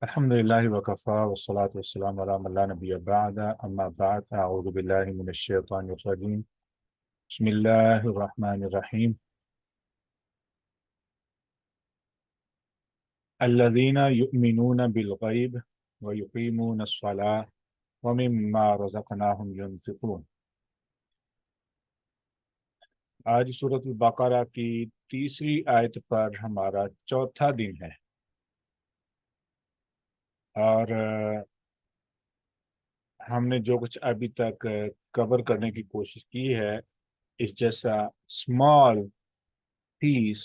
الحمد لله وكفى والصلاة والسلام على من لا نبي بعد أما بعد أعوذ بالله من الشيطان الرجيم بسم الله الرحمن الرحيم الذين يؤمنون بالغيب ويقيمون الصلاة ومما رزقناهم ينفقون. آج سورۃ البقرہ کی تیسری آیت پر ہمارا چوتھا دن ہے اور ہم نے جو کچھ ابھی تک کور کرنے کی کوشش کی ہے اس جیسا small piece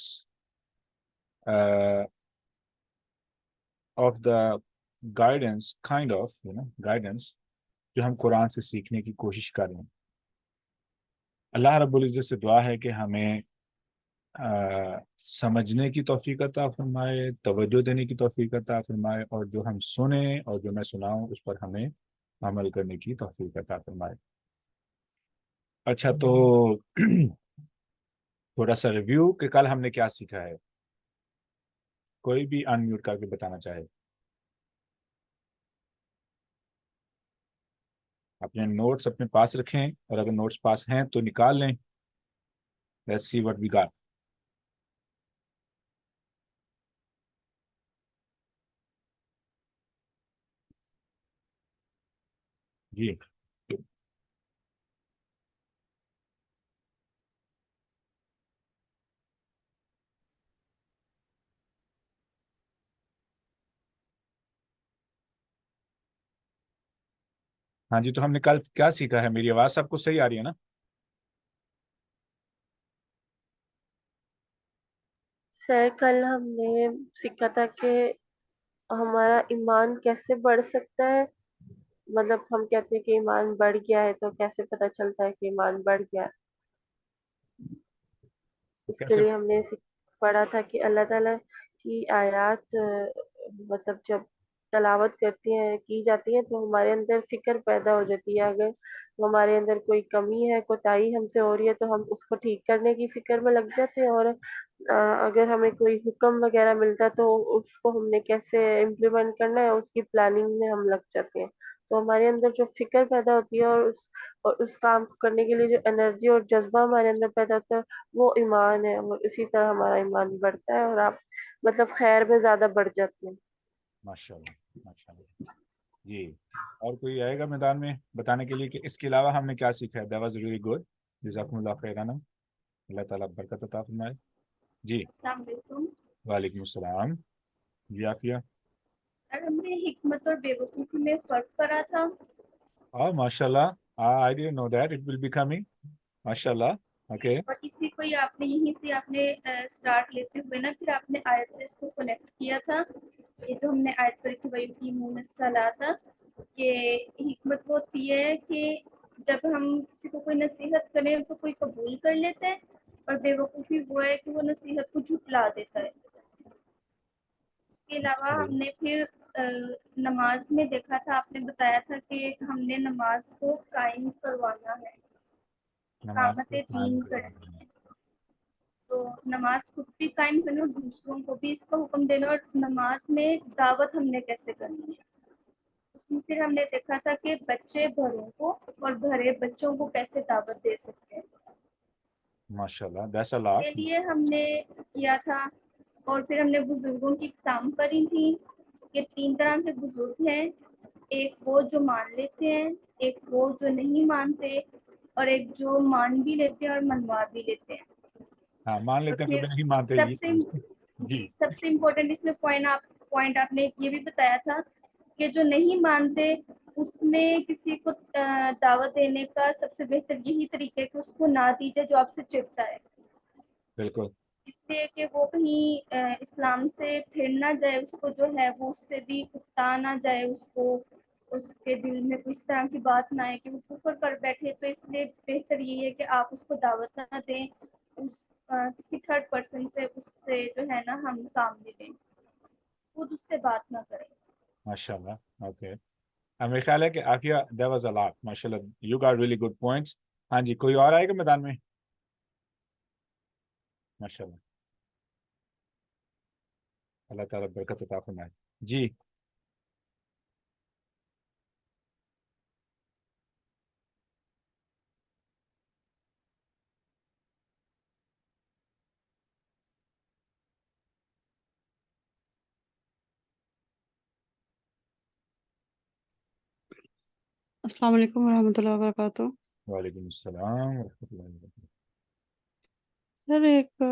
of the guidance kind of guidance جو ہم قرآن سے سیکھنے کی کوشش کر رہے ہیں. اللہ رب العزت سے دعا ہے کہ ہمیں سمجھنے کی توفیق عطا فرمائے، توجہ دینے کی توفیق عطا فرمائے، اور جو ہم سنیں اور جو میں سناؤں اس پر ہمیں عمل کرنے کی توفیق عطا فرمائے. اچھا، تو تھوڑا سا ریویو کہ کل ہم نے کیا سیکھا ہے. کوئی بھی ان میوٹ کر کے بتانا چاہے. اپنے نوٹس اپنے پاس رکھیں اور اگر نوٹس پاس ہیں تو نکال لیں. Let's see what we got. جی ہاں جی، تو ہم نے کل کیا سیکھا ہے؟ میری آواز سب کو صحیح آ رہی ہے نا؟ سر کل ہم نے سیکھا تھا کہ ہمارا ایمان کیسے بڑھ سکتا ہے. مطلب ہم کہتے ہیں کہ ایمان بڑھ گیا ہے تو کیسے پتہ چلتا ہے کہ ایمان بڑھ گیا ہے. اس کے کیسے؟ لیے ہم نے پڑھا تھا کہ اللہ تعالیٰ کی آیات مطلب جب تلاوت کی جاتی ہیں تو ہمارے اندر فکر پیدا ہو جاتی ہے. اگر ہمارے اندر کوئی کمی ہے، کوتاہی ہم سے ہو رہی ہے تو ہم اس کو ٹھیک کرنے کی فکر میں لگ جاتے ہیں، اور اگر ہمیں کوئی حکم وغیرہ ملتا ہے تو اس کو ہم نے کیسے امپلیمنٹ کرنا ہے اس کی پلاننگ میں ہم لگ جاتے ہیں. تو ہمارے اندر جو فکر پیدا ہوتی ہے اور اس کام کو کرنے کے لیے جو انرجی اور جذبہ ہمارے اندر پیدا ہوتا ہے وہ ایمان ہے، اور اسی طرح ہمارا ایمان بڑھتا ہے اور آپ مطلب خیر میں زیادہ بڑھ جاتے ہیں. ماشاء اللہ ماشاء اللہ. جی، اور کوئی آئے گا میدان میں بتانے کے لیے کہ اس کے علاوہ ہم نے کیا سیکھا ہے؟ That was really good. جزاکم اللہ خیرا. اللہ تعالیٰ برکت عطا فرمائے. جی السلام علیکم. وعلیکم السلام. جی عافیہ. ہم نے حکمت اور بیوقوفی میں فرق کرا تھا. ماشاء اللہ. I didn't know that it will be coming. ماشاء اللہ. اوکے. اور اسی کو ہی آپ نے یہیں سے آپ نے اسٹارٹ لیتے ہوئے نا پھر آپ نے آیت سے اس کو کنیکٹ کیا تھا. یہ جو ہم نے آیت پر کی وَيُقِيمُونَ الصَّلَاةَ کہ حکمت ہوتی ہے کہ جب ہم کسی کو کوئی نصیحت کریں تو کوئی قبول کر لیتا ہے، اور بے وقوفی وہ ہے کہ وہ نصیحت کو جھٹلا دیتا ہے. اس کے علاوہ ہم نے پھر نماز میں دیکھا تھا، آپ نے بتایا تھا کہ ہم نے نماز کو قائم کروانا ہے، نماز اقامت کو قائم دین کروانا کرنی ہے. ہے. تو نماز خود بھی قائم کرنا اور دوسروں کو بھی اس کا حکم دینا. اور نماز میں دعوت ہم نے کیسے کرنی ہے، اس میں پھر ہم نے دیکھا تھا کہ بچے بڑوں کو اور بڑے بچوں کو کیسے دعوت دے سکتے ہیں. ماشاء اللہ. دیٹس اے اس لاٹ. کے لیے ہم نے کیا تھا. اور پھر ہم نے بزرگوں کی اقسام پڑھی تھی کہ 3 طرح کے بزرگ ہیں. ایک وہ جو مان لیتے ہیں، ایک وہ جو نہیں مانتے، اور ایک جو مان بھی لیتے ہیں اور منوا بھی لیتے ہیں. ہاں، مان اور لیتے ہیں پھر کبھی نہیں مانتے. سب جی سے جی. سب سے امپورٹنٹ اس میں پوائنٹ آپ نے یہ بھی بتایا تھا کہ جو نہیں مانتے اس میں کسی کو دعوت دینے کا سب سے بہتر یہی طریقہ ہے کہ اس کو نہ دیجیے جو آپ سے چڑھتا ہے، بالکل. اس لیے کہ وہ کہیں اسلام سے پھر نہ جائے، اس کو جو ہے وہ اس سے بھی اکتا نہ جائے، اس کو اس کے دل میں کوئی اس طرح کی بات نہ آئے کہ وہ کفر کر بیٹھے. تو اس لیے بہتر یہ ہے کہ آپ اس کو دعوت نہ دیں، اس کسی تھرڈ پرسن سے اس سے جو ہے نا ہم کام لے لیں، خود اس سے بات نہ کریں. ماشاء اللہ. اوکے. میرے خیال ہے کہ Aafia that was a lot. ماشاء اللہ you got really good points. ہاں جی، کوئی اور آئے گا میدان میں؟ ماشاء اللہ. اللہ تعالیٰ برکت عطا فرمائے. جی السلام علیکم ورحمۃ اللہ وبرکاتہ۔ وعلیکم السلام ورحمۃ اللہ وبرکاتہ۔ سر ایک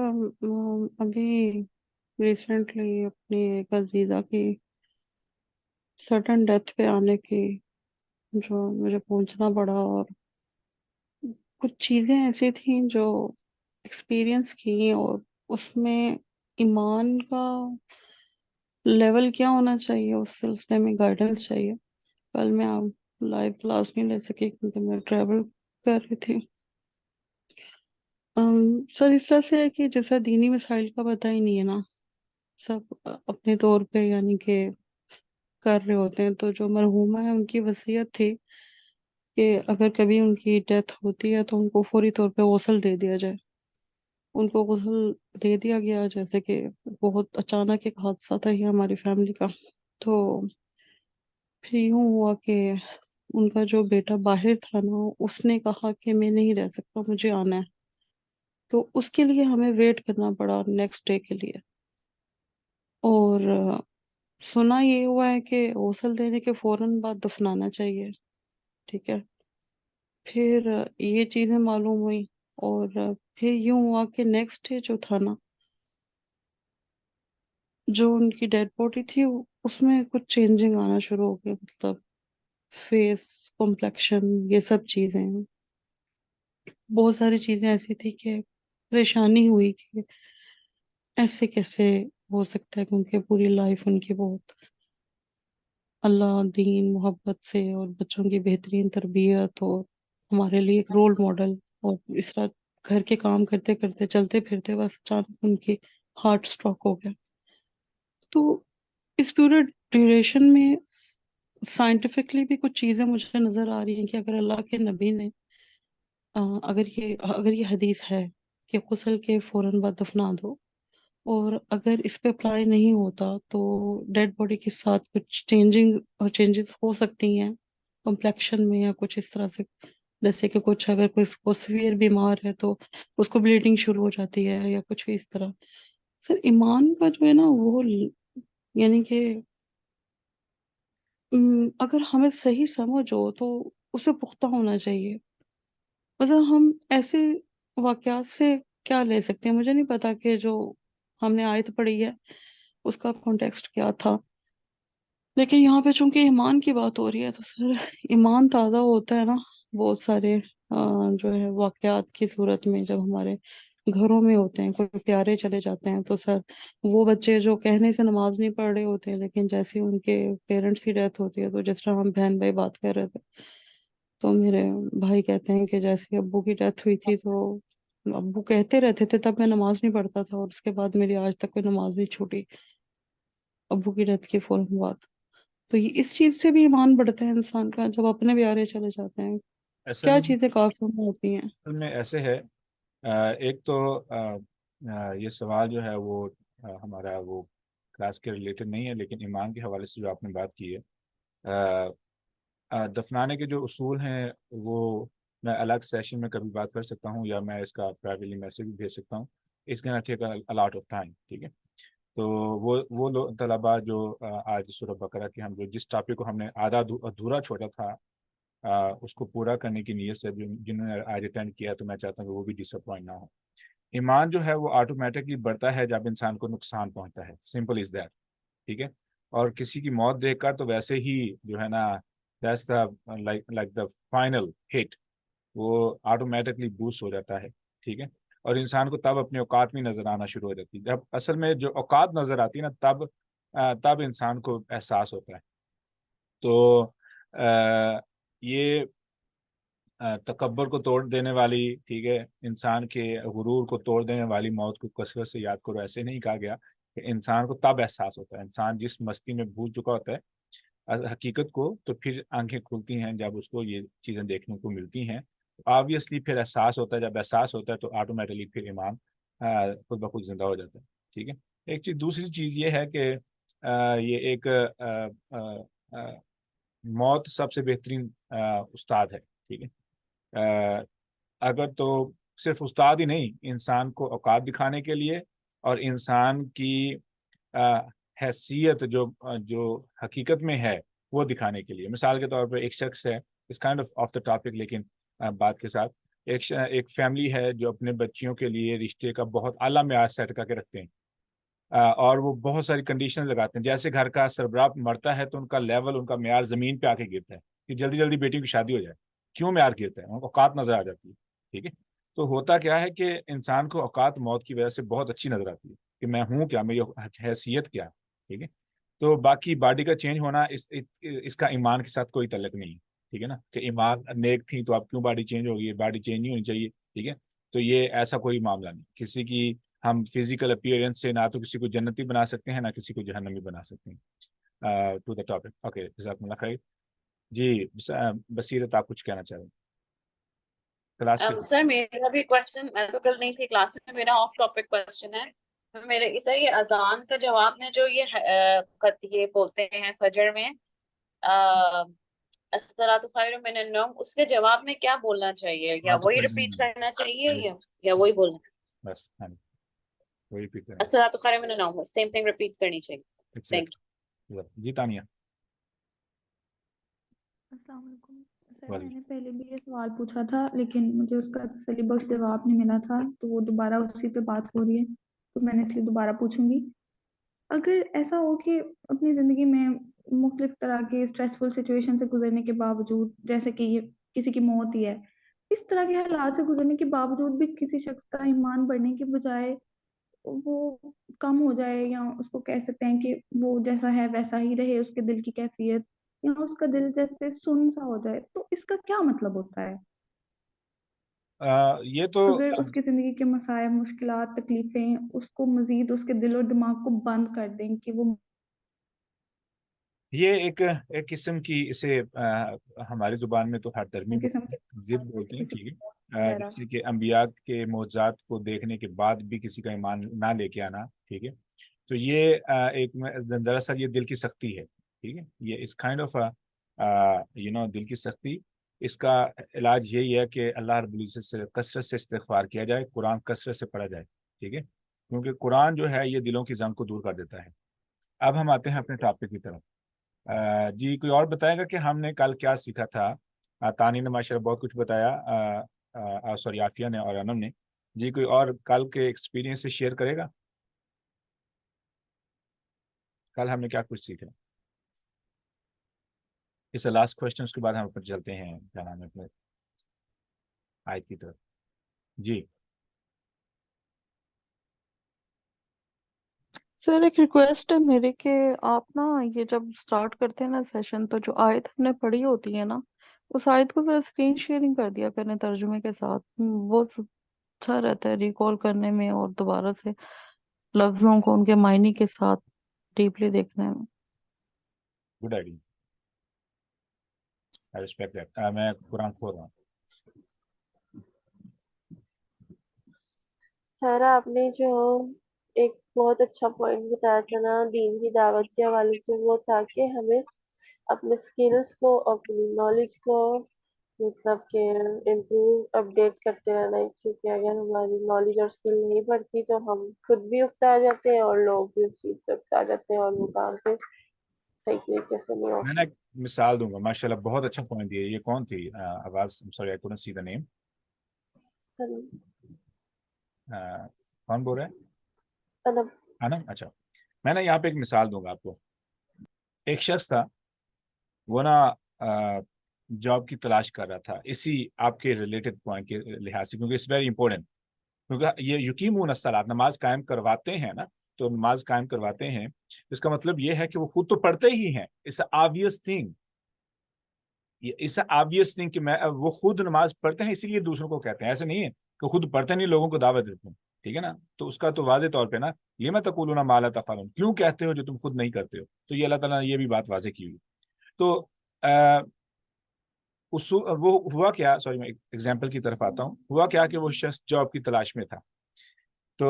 ابھی ریسنٹلی اپنی ایک عزیزہ کی سڈن ڈیتھ پہ آنے کی جو مجھے پہنچنا پڑا، اور کچھ چیزیں ایسی تھیں جو ایکسپیرئنس کی، اور اس میں ایمان کا لیول کیا ہونا چاہیے اس سلسلے میں گائیڈنس چاہیے۔ کل میں آپ لائیو کلاس نہیں لے سکی کیونکہ میں ٹریول کر رہی تھی۔ سر اس طرح سے ہے کہ جیسا دینی مسائل کا پتہ ہی نہیں ہے نا، سب اپنے طور پہ یعنی کہ کر رہے ہوتے ہیں۔ تو جو مرحومہ ہے ان کی وصیت تھی کہ اگر کبھی ان کی ڈیتھ ہوتی ہے تو ان کو فوری طور پہ غسل دے دیا جائے۔ ان کو غسل دے دیا گیا، جیسے کہ بہت اچانک ایک حادثہ تھا یہ ہماری فیملی کا۔ تو پھر یوں ہوا کہ ان کا جو بیٹا باہر تھا نا، اس نے کہا کہ میں نہیں رہ سکتا، مجھے آنا ہے۔ تو اس کے لیے ہمیں ویٹ کرنا پڑا نیکسٹ ڈے کے لیے، اور سنا یہ ہوا ہے کہ غسل دینے کے فوراً بعد دفنانا چاہیے، ٹھیک ہے۔ پھر یہ چیزیں معلوم ہوئی، اور پھر یوں ہوا کہ نیکسٹ ڈے جو تھا نا، جو ان کی ڈیڈ باڈی تھی اس میں کچھ چینجنگ آنا شروع ہو گیا، مطلب فیس، کمپلیکشن، یہ سب چیزیں، بہت ساری چیزیں ایسی تھی کہ پریشانی ہوئی کہ ایسے کیسے ہو سکتا ہے، کیونکہ پوری لائف ان کی بہت اللہ، دین، محبت سے اور بچوں کی بہترین تربیت، اور ہمارے لیے ایک رول ماڈل، اور اس طرح گھر کے کام کرتے کرتے چلتے پھرتے بس اچانک ان کی ہارٹ اسٹروک ہو گیا۔ تو اس پورے ڈیوریشن میں سائنٹیفکلی بھی کچھ چیزیں مجھے نظر آ رہی ہیں کہ اگر اللہ کے نبی نے اگر یہ حدیث ہے کہ غسل کے فوراً بعد دفنا دو، اور اگر اس پہ اپلائی نہیں ہوتا تو ڈیڈ باڈی کے ساتھ کچھ چینجز ہو سکتی ہیں کمپلیکشن میں، یا کچھ اس طرح سے، جیسے کہ کچھ اگر کوئی کو سیویئر بیمار ہے تو اس کو بلیڈنگ شروع ہو جاتی ہے، یا کچھ بھی اس طرح۔ سر ایمان کا جو ہے نا وہ یعنی کہ اگر ہمیں صحیح سمجھ ہو تو اسے پختہ ہونا چاہیے۔ مطلب ہم ایسے واقعات سے کیا لے سکتے ہیں؟ مجھے نہیں پتا کہ جو ہم نے آیت پڑھی ہے اس کا کانٹیکسٹ کیا تھا، لیکن یہاں پہ چونکہ ایمان کی بات ہو رہی ہے تو سر ایمان تازہ ہوتا ہے نا بہت سارے جو ہے واقعات کی صورت میں، جب ہمارے گھروں میں ہوتے ہیں، کوئی پیارے چلے جاتے ہیں، تو سر وہ بچے جو کہنے سے نماز نہیں پڑھ رہے ہوتے ہیں، لیکن جیسے ان کے پیرنٹس کی ڈیتھ ہوتی ہے، تو جس طرح ہم بہن بھائی بات کر رہے تھے، تو میرے بھائی کہتے ہیں کہ جیسے ابو کی ڈیتھ ہوئی تھی تو ابو کہتے رہتے تھے تب میں نماز نہیں پڑھتا تھا، اور اس کے بعد میری آج تک کوئی نماز نہیں چھوٹی ابو کی ڈیتھ کے فوراً بعد۔ تو یہ اس چیز سے بھی ایمان بڑھتا ہے انسان کا جب اپنے پیارے چلے جاتے ہیں۔ اصل کیا چیزیں کافی ہوتی ہیں؟ میں ایسے ہے، ایک تو یہ سوال جو ہے وہ ہمارا وہ کلاس کے ریلیٹڈ نہیں ہے، لیکن ایمان کے حوالے سے جو آپ نے بات کی ہے، دفنانے کے جو اصول ہیں وہ میں الگ سیشن میں کبھی بات کر سکتا ہوں، یا میں اس کا پرائیویٹلی میسج بھی بھیج سکتا ہوں۔ اس کے ٹیک الاٹ آف ٹائم، ٹھیک ہے۔ تو وہ لوگ طلباء جو آج سورہ بقرہ کے ہم جو جس ٹاپک کو ہم نے آدھا ادھورا چھوڑا تھا، اس کو پورا کرنے کی نیت سے جنہوں نے آج اٹینڈ کیا، تو میں چاہتا ہوں کہ وہ بھی ڈس اپوائنٹ نہ ہو۔ ایمان جو ہے وہ آٹومیٹکلی بڑھتا ہے جب انسان کو نقصان پہنچتا ہے، سمپل از دیٹ، ٹھیک ہے۔ اور کسی کی موت دیکھ کر تو ویسے ہی جو ہے نا، that's the like the final hit, وہ آٹومیٹکلی بوسٹ ہو جاتا ہے، ٹھیک ہے۔ اور انسان کو تب اپنے اوقات میں نظر آنا شروع ہو جاتی ہے۔ جب اصل میں جو اوقات نظر آتی ہے نا، تب انسان کو احساس ہوتا ہے۔ تو یہ تکبر کو توڑ دینے والی، ٹھیک ہے، انسان کے غرور کو توڑ دینے والی موت کو کثرت سے یاد کرو، ایسے نہیں کہا گیا کہ انسان کو تب احساس ہوتا ہے۔ انسان جس مستی میں بھول چکا ہوتا ہے حقیقت کو، تو پھر آنکھیں کھلتی ہیں جب اس کو یہ چیزیں دیکھنے کو ملتی ہیں، آبویسلی پھر احساس ہوتا ہے۔ جب احساس ہوتا ہے تو آٹومیٹکلی پھر ایمان خود بخود زندہ ہو جاتا ہے، ٹھیک ہے۔ ایک چیز، دوسری چیز یہ ہے کہ یہ ایک موت سب سے بہترین استاد ہے، ٹھیک ہے۔ اگر تو صرف استاد ہی نہیں، انسان کو اوقات دکھانے کے لیے اور انسان کی حیثیت جو حقیقت میں ہے وہ دکھانے کے لیے۔ مثال کے طور پر ایک شخص ہے، اس کائنڈ آف دا ٹاپک، لیکن بات کے ساتھ ایک فیملی ہے جو اپنے بچیوں کے لیے رشتے کا بہت اعلیٰ معیار سیٹ کر کے رکھتے ہیں، اور وہ بہت ساری کنڈیشن لگاتے ہیں. جیسے گھر کا سربراہ مرتا ہے تو ان کا لیول، ان کا معیار زمین پہ آ کے گرتا ہے کہ جلدی جلدی بیٹیوں کی شادی ہو جائے. کیوں معیار گرتا ہے؟ ان کو اوقات نظر آ جاتی ہے. ٹھیک ہے، تو ہوتا کیا ہے کہ انسان کو اوقات موت کی وجہ سے بہت اچھی نظر آتی ہے کہ میں ہوں کیا، میری حیثیت کیا. ٹھیک ہے، تو باقی باڈی کا چینج ہونا اس کا ایمان کے ساتھ کوئی تعلق نہیں. ٹھیک ہے نا، کہ ایمان نیک تھی تو اب کیوں باڈی چینج ہوگی، باڈی چینج نہیں ہونی چاہیے. ٹھیک ہے، تو یہ ایسا کوئی معاملہ نہیں. کسی کی ہم فزیکل اپیئرنس سے نہ تو کسی کو جنتی بنا سکتے ہیں، نہ کسی کو جہنمی بنا سکتے ہیں. To the topic. اوکے، جزاکم اللہ خیر. جی بصیرت، آپ کچھ کہنا چاہ رہے ہیں؟ کلاس کے سر میرا بھی کوشچن، میں تو کل نہیں تھی کلاس میں، میرا آف ٹاپک کوشچن ہے. میرے سر یہ اذان کا جواب میں جو یہ بولتے ہیں فجر میں الصلاۃ خیر من النوم، اس کے جواب میں کیا بولنا چاہیے؟ یا وہی ریپیٹ کرنا چاہیے یا وہی بولنا؟ بس وہی ریپیٹ کریں. الصلاۃ خیر من النوم، سیم تھنگ ریپیٹ کرنی چاہیے. Thank you. جی تانیہ. السلام علیکم سر، میں نے پہلے بھی یہ سوال پوچھا تھا لیکن مجھے اس کا تسلی بخش جواب نہیں ملا تھا، تو وہ دوبارہ اسی پہ بات ہو رہی ہے، تو میں نے اس لیے دوبارہ پوچھوں گی. اگر ایسا ہو کہ اپنی زندگی میں مختلف طرح کے اسٹریسفل سچویشن سے گزرنے کے باوجود، جیسے کہ یہ کسی کی موت ہی ہے، اس طرح کے حالات سے گزرنے کے باوجود بھی کسی شخص کا ایمان بڑھنے کے بجائے وہ کم ہو جائے، یا اس کو کہہ سکتے ہیں کہ وہ جیسا ہے ویسا ہی رہے، اس کے دل کی کیفیت، یا اس کا دل جیسے سن سا ہو جائے، تو اس کا کیا مطلب ہوتا ہے؟ یہ تو اگر اس کی زندگی کے مسائل، مشکلات، تکلیفیں اس کو مزید اس کے دل اور دماغ کو بند کر دیں کہ وہ یہ ایک قسم کی، اسے ہماری زبان میں تو ہر درمی قسم کے ضد بولتے ہیں. کسی ٹھیک ہے، جیسے کہ انبیاء کے معجزات کو دیکھنے کے بعد بھی کسی کا ایمان نہ لے کے آنا. ٹھیک ہے، تو یہ ایک دراصل یہ دل کی سختی ہے. ٹھیک ہے، یہ اس کائنڈ آف دل کی سختی، اس کا علاج یہی ہے کہ اللہ رب العزت سے کثرت سے استغفار کیا جائے، قرآن کثرت سے پڑھا جائے. ٹھیک ہے، کیونکہ قرآن جو ہے یہ دلوں کی زنگ کو دور کر دیتا ہے. اب ہم آتے ہیں اپنے ٹاپک کی طرف. جی کوئی اور بتائے گا کہ ہم نے کل کیا سیکھا تھا؟ تانی نے ماشاءاللہ بہت کچھ بتایا، سوری عافیہ نے اور انم نے. جی کوئی اور کل کے ایکسپیرینس سے شیئر کرے گا؟ کل ہم نے کیا کچھ سیکھا؟ اس لاسٹ کوشچن کے بعد ہم اوپر چلتے ہیں کیا نام ہے اپنے آیت کی طرف. جی سر ایک ریکویسٹ ہے میری کہ آپ نا یہ جب سٹارٹ کرتے ہیں نا سیشن، تو جو آیت ہم نے پڑھی ہوتی ہے نا، اس آیت کو ذرا اسکرین شیئرنگ کر دیا کرنے ترجمے کے ساتھ، وہ اچھا رہتا ہے ریکال کرنے میں اور دوبارہ سے لفظوں کو ان کے معنی کے ساتھ ڈیپلی دیکھنے میں. Good idea, I respect that. میں قرآن کھول رہا ہوں. سارا آپ نے جو ایک بہت اچھا پوائنٹ بتایا تھا نا دین کی دعوت کے حوالے سے، وہ تھا کہ ہمیں اپنے اسکلس کو، اپنی نالج کو مطلب کہ امپروو، اپڈیٹ کرتے رہنا ہے، کیونکہ اگر ہماری نالج اور اسکل نہیں بڑھتی تو ہم خود بھی اکتا جاتے ہیں اور لوگ بھی اس چیز سے اکتا جاتے ہیں، اور وہ کام پہ صحیح طریقے سے نہیں ہو میں نے ایک مثال دوں گا. ماشاءاللہ بہت اچھا پوائنٹ دیا. یہ کون تھی آواز؟ سوری آئی کڈنٹ سی دی نیم. کون بول رہا ہے؟ انم. اچھا، میں نے یہاں پہ ایک مثال دوں گا آپ کو. ایک شخص تھا، وہ نا جاب کی تلاش کر رہا تھا، اسی آپ کے ریلیٹڈ پوائنٹ کے لحاظ سے، کیونکہ اٹس ویری امپورٹنٹ. کیونکہ یہ یقیمون الصلاۃ، نماز قائم کرواتے ہیں نا، تو نماز قائم کرواتے ہیں، اس کا مطلب یہ ہے کہ وہ خود تو پڑھتے ہی ہیں. اٹس آبویس تھنگ، اس آبویس تھنگ کہ وہ خود نماز پڑھتے ہیں، اسی لیے دوسروں کو کہتے ہیں. ایسے نہیں ہے کہ خود پڑھتے نہیں لوگوں کو دعوت دیتے ہیں. ٹھیک ہے نا، تو اس کا تو واضح طور پہ نا، یہ میں تقولون ما لا تفعلون، کیوں کہتے ہو جو تم خود نہیں کرتے ہو. تو یہ اللہ تعالیٰ نے یہ بھی بات واضح کی ہوئی. تو وہ ہوا کیا، سوری میں ایگزامپل کی طرف آتا ہوں. ہوا کیا کہ وہ شخص جاب کی تلاش میں تھا، تو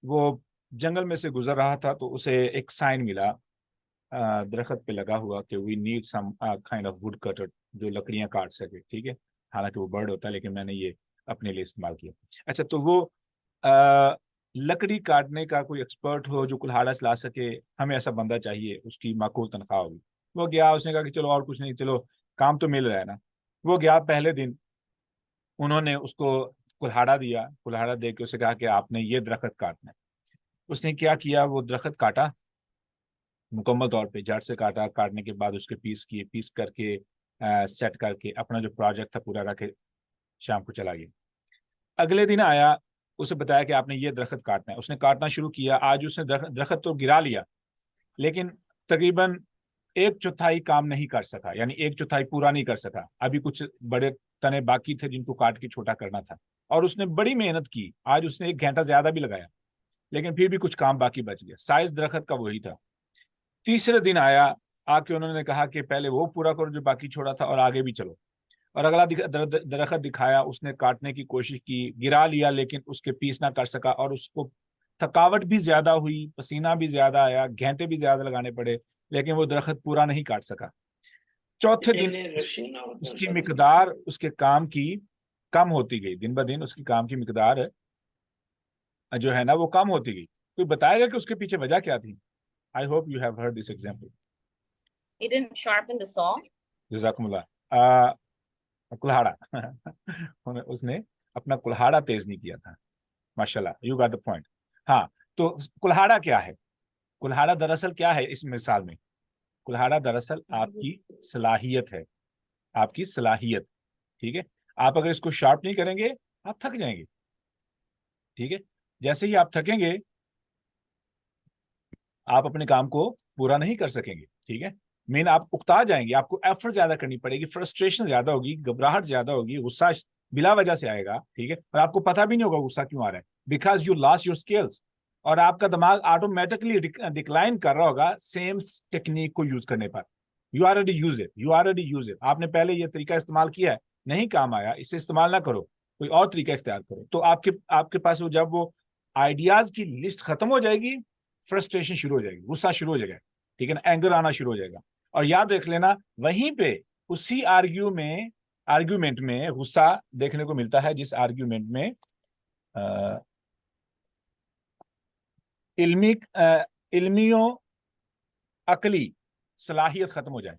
وہ جنگل میں سے گزر رہا تھا، تو اسے ایک سائن ملا درخت پہ لگا ہوا کہ we need some kind of wood cutter, جو لکڑیاں کاٹ سکے. ٹھیک ہے، حالانکہ وہ برڈ ہوتا ہے لیکن میں نے یہ اپنے لیے استعمال کیا. اچھا، تو وہ لکڑی کاٹنے کا کوئی ایکسپرٹ ہو جو کلہاڑا چلا سکے، ہمیں ایسا بندہ چاہیے، اس کی معقول تنخواہ ہوگی. وہ گیا، اس نے کہا کہ چلو اور کچھ نہیں، چلو کام تو مل رہا ہے نا. وہ گیا پہلے دن، انہوں نے اس کو کلہاڑا دیا، کلہاڑا دے کے اسے کہا کہ آپ نے یہ درخت کاٹنا ہے۔ اس نے کیا کیا، وہ درخت کاٹا مکمل طور پہ، جڑ سے کاٹا، کاٹنے کے بعد اس کے پیس کیے، پیس کر کے سیٹ کر کے اپنا جو پروجیکٹ تھا پورا رکھ کے شام کو چلا گیا۔ اگلے دن آیا، اسے بتایا کہ آپ نے یہ درخت کاٹنا ہے، اس نے کاٹنا شروع کیا۔ آج اس نے درخت تو گرا لیا، لیکن تقریباً 1/4 کام نہیں کر سکا، یعنی 1/4 پورا نہیں کر سکا، ابھی کچھ بڑے تنے باقی تھے جن کو کاٹ کے چھوٹا کرنا تھا، اور اس نے بڑی محنت کی، آج اس نے 1 گھنٹہ زیادہ بھی لگایا، لیکن پھر بھی کچھ کام باقی بچ گیا۔ سائز درخت کا وہی تھا۔ تیسرے دن آیا، آ کے انہوں نے کہا کہ پہلے وہ پورا کرو جو باقی چھوڑا تھا، اور آگے بھی چلو، اور اگلا درخت دکھایا، اس نے کاٹنے کی کوشش کی، گرا لیا، لیکن اس کے پیس نہ کر سکا، اور اس کو تھکاوٹ بھی زیادہ ہوئی، پسینہ بھی زیادہ آیا، گھنٹے بھی زیادہ لگانے پڑے، لیکن وہ درخت پورا نہیں کاٹ سکا۔ چوتھے دن اس کی مقدار اس کے کام کی کم ہوتی گئی، دن بدن اس کی کام کی مقدار جو ہے نا وہ کم ہوتی گئی۔ کوئی بتائے گا کہ اس کے پیچھے وجہ کیا تھی؟ I hope you have heard this example. He didn't sharpen the saw. جزاکم اللہ۔ کلہاڑا اس نے اپنا کلہاڑا تیز نہیں کیا تھا۔ ماشاءاللہ، you got the point. ہاں، تو کلہاڑا کیا ہے؟ کلہاڑا دراصل کیا ہے اس مثال میں؟ کلہاڑا دراصل آپ کی صلاحیت ہے، آپ کی صلاحیت، ٹھیک ہے؟ آپ اگر اس کو شارپ نہیں کریں گے آپ تھک جائیں گے، ٹھیک ہے؟ جیسے ہی آپ تھکیں گے آپ اپنے کام کو پورا نہیں کر سکیں گے، ٹھیک ہے؟ مین آپ اکتا جائیں گے، آپ کو ایفرٹ زیادہ کرنی پڑے گی، فرسٹریشن زیادہ ہوگی، گھبراہٹ زیادہ ہوگی، غصہ بلا وجہ سے آئے گا، ٹھیک ہے؟ اور آپ کو پتہ بھی نہیں ہوگا غصہ کیوں آ رہا ہے، because you lose your skills, اور آپ کا دماغ آٹومیٹکلی ڈکلائن کر رہا ہوگا سیم ٹیکنیک کو یوز کرنے پر۔ یو آلریڈی یوز اٹ، آپ نے پہلے یہ طریقہ استعمال کیا ہے، نہیں کام آیا، اسے استعمال نہ کرو، کوئی اور طریقہ اختیار کرو۔ تو آپ کے پاس جب وہ آئیڈیاز کی لسٹ ختم ہو جائے گی، فرسٹریشن شروع ہو جائے گی، غصہ شروع ہو جائے گا، ٹھیک ہے نا، اینگر آنا شروع ہو جائے گا۔ اور یاد رکھ لینا، وہیں پہ اسی آرگیومنٹ میں غصہ دیکھنے کو ملتا ہے جس آرگیومنٹ میں علمی و عقلی صلاحیت ختم ہو جائے،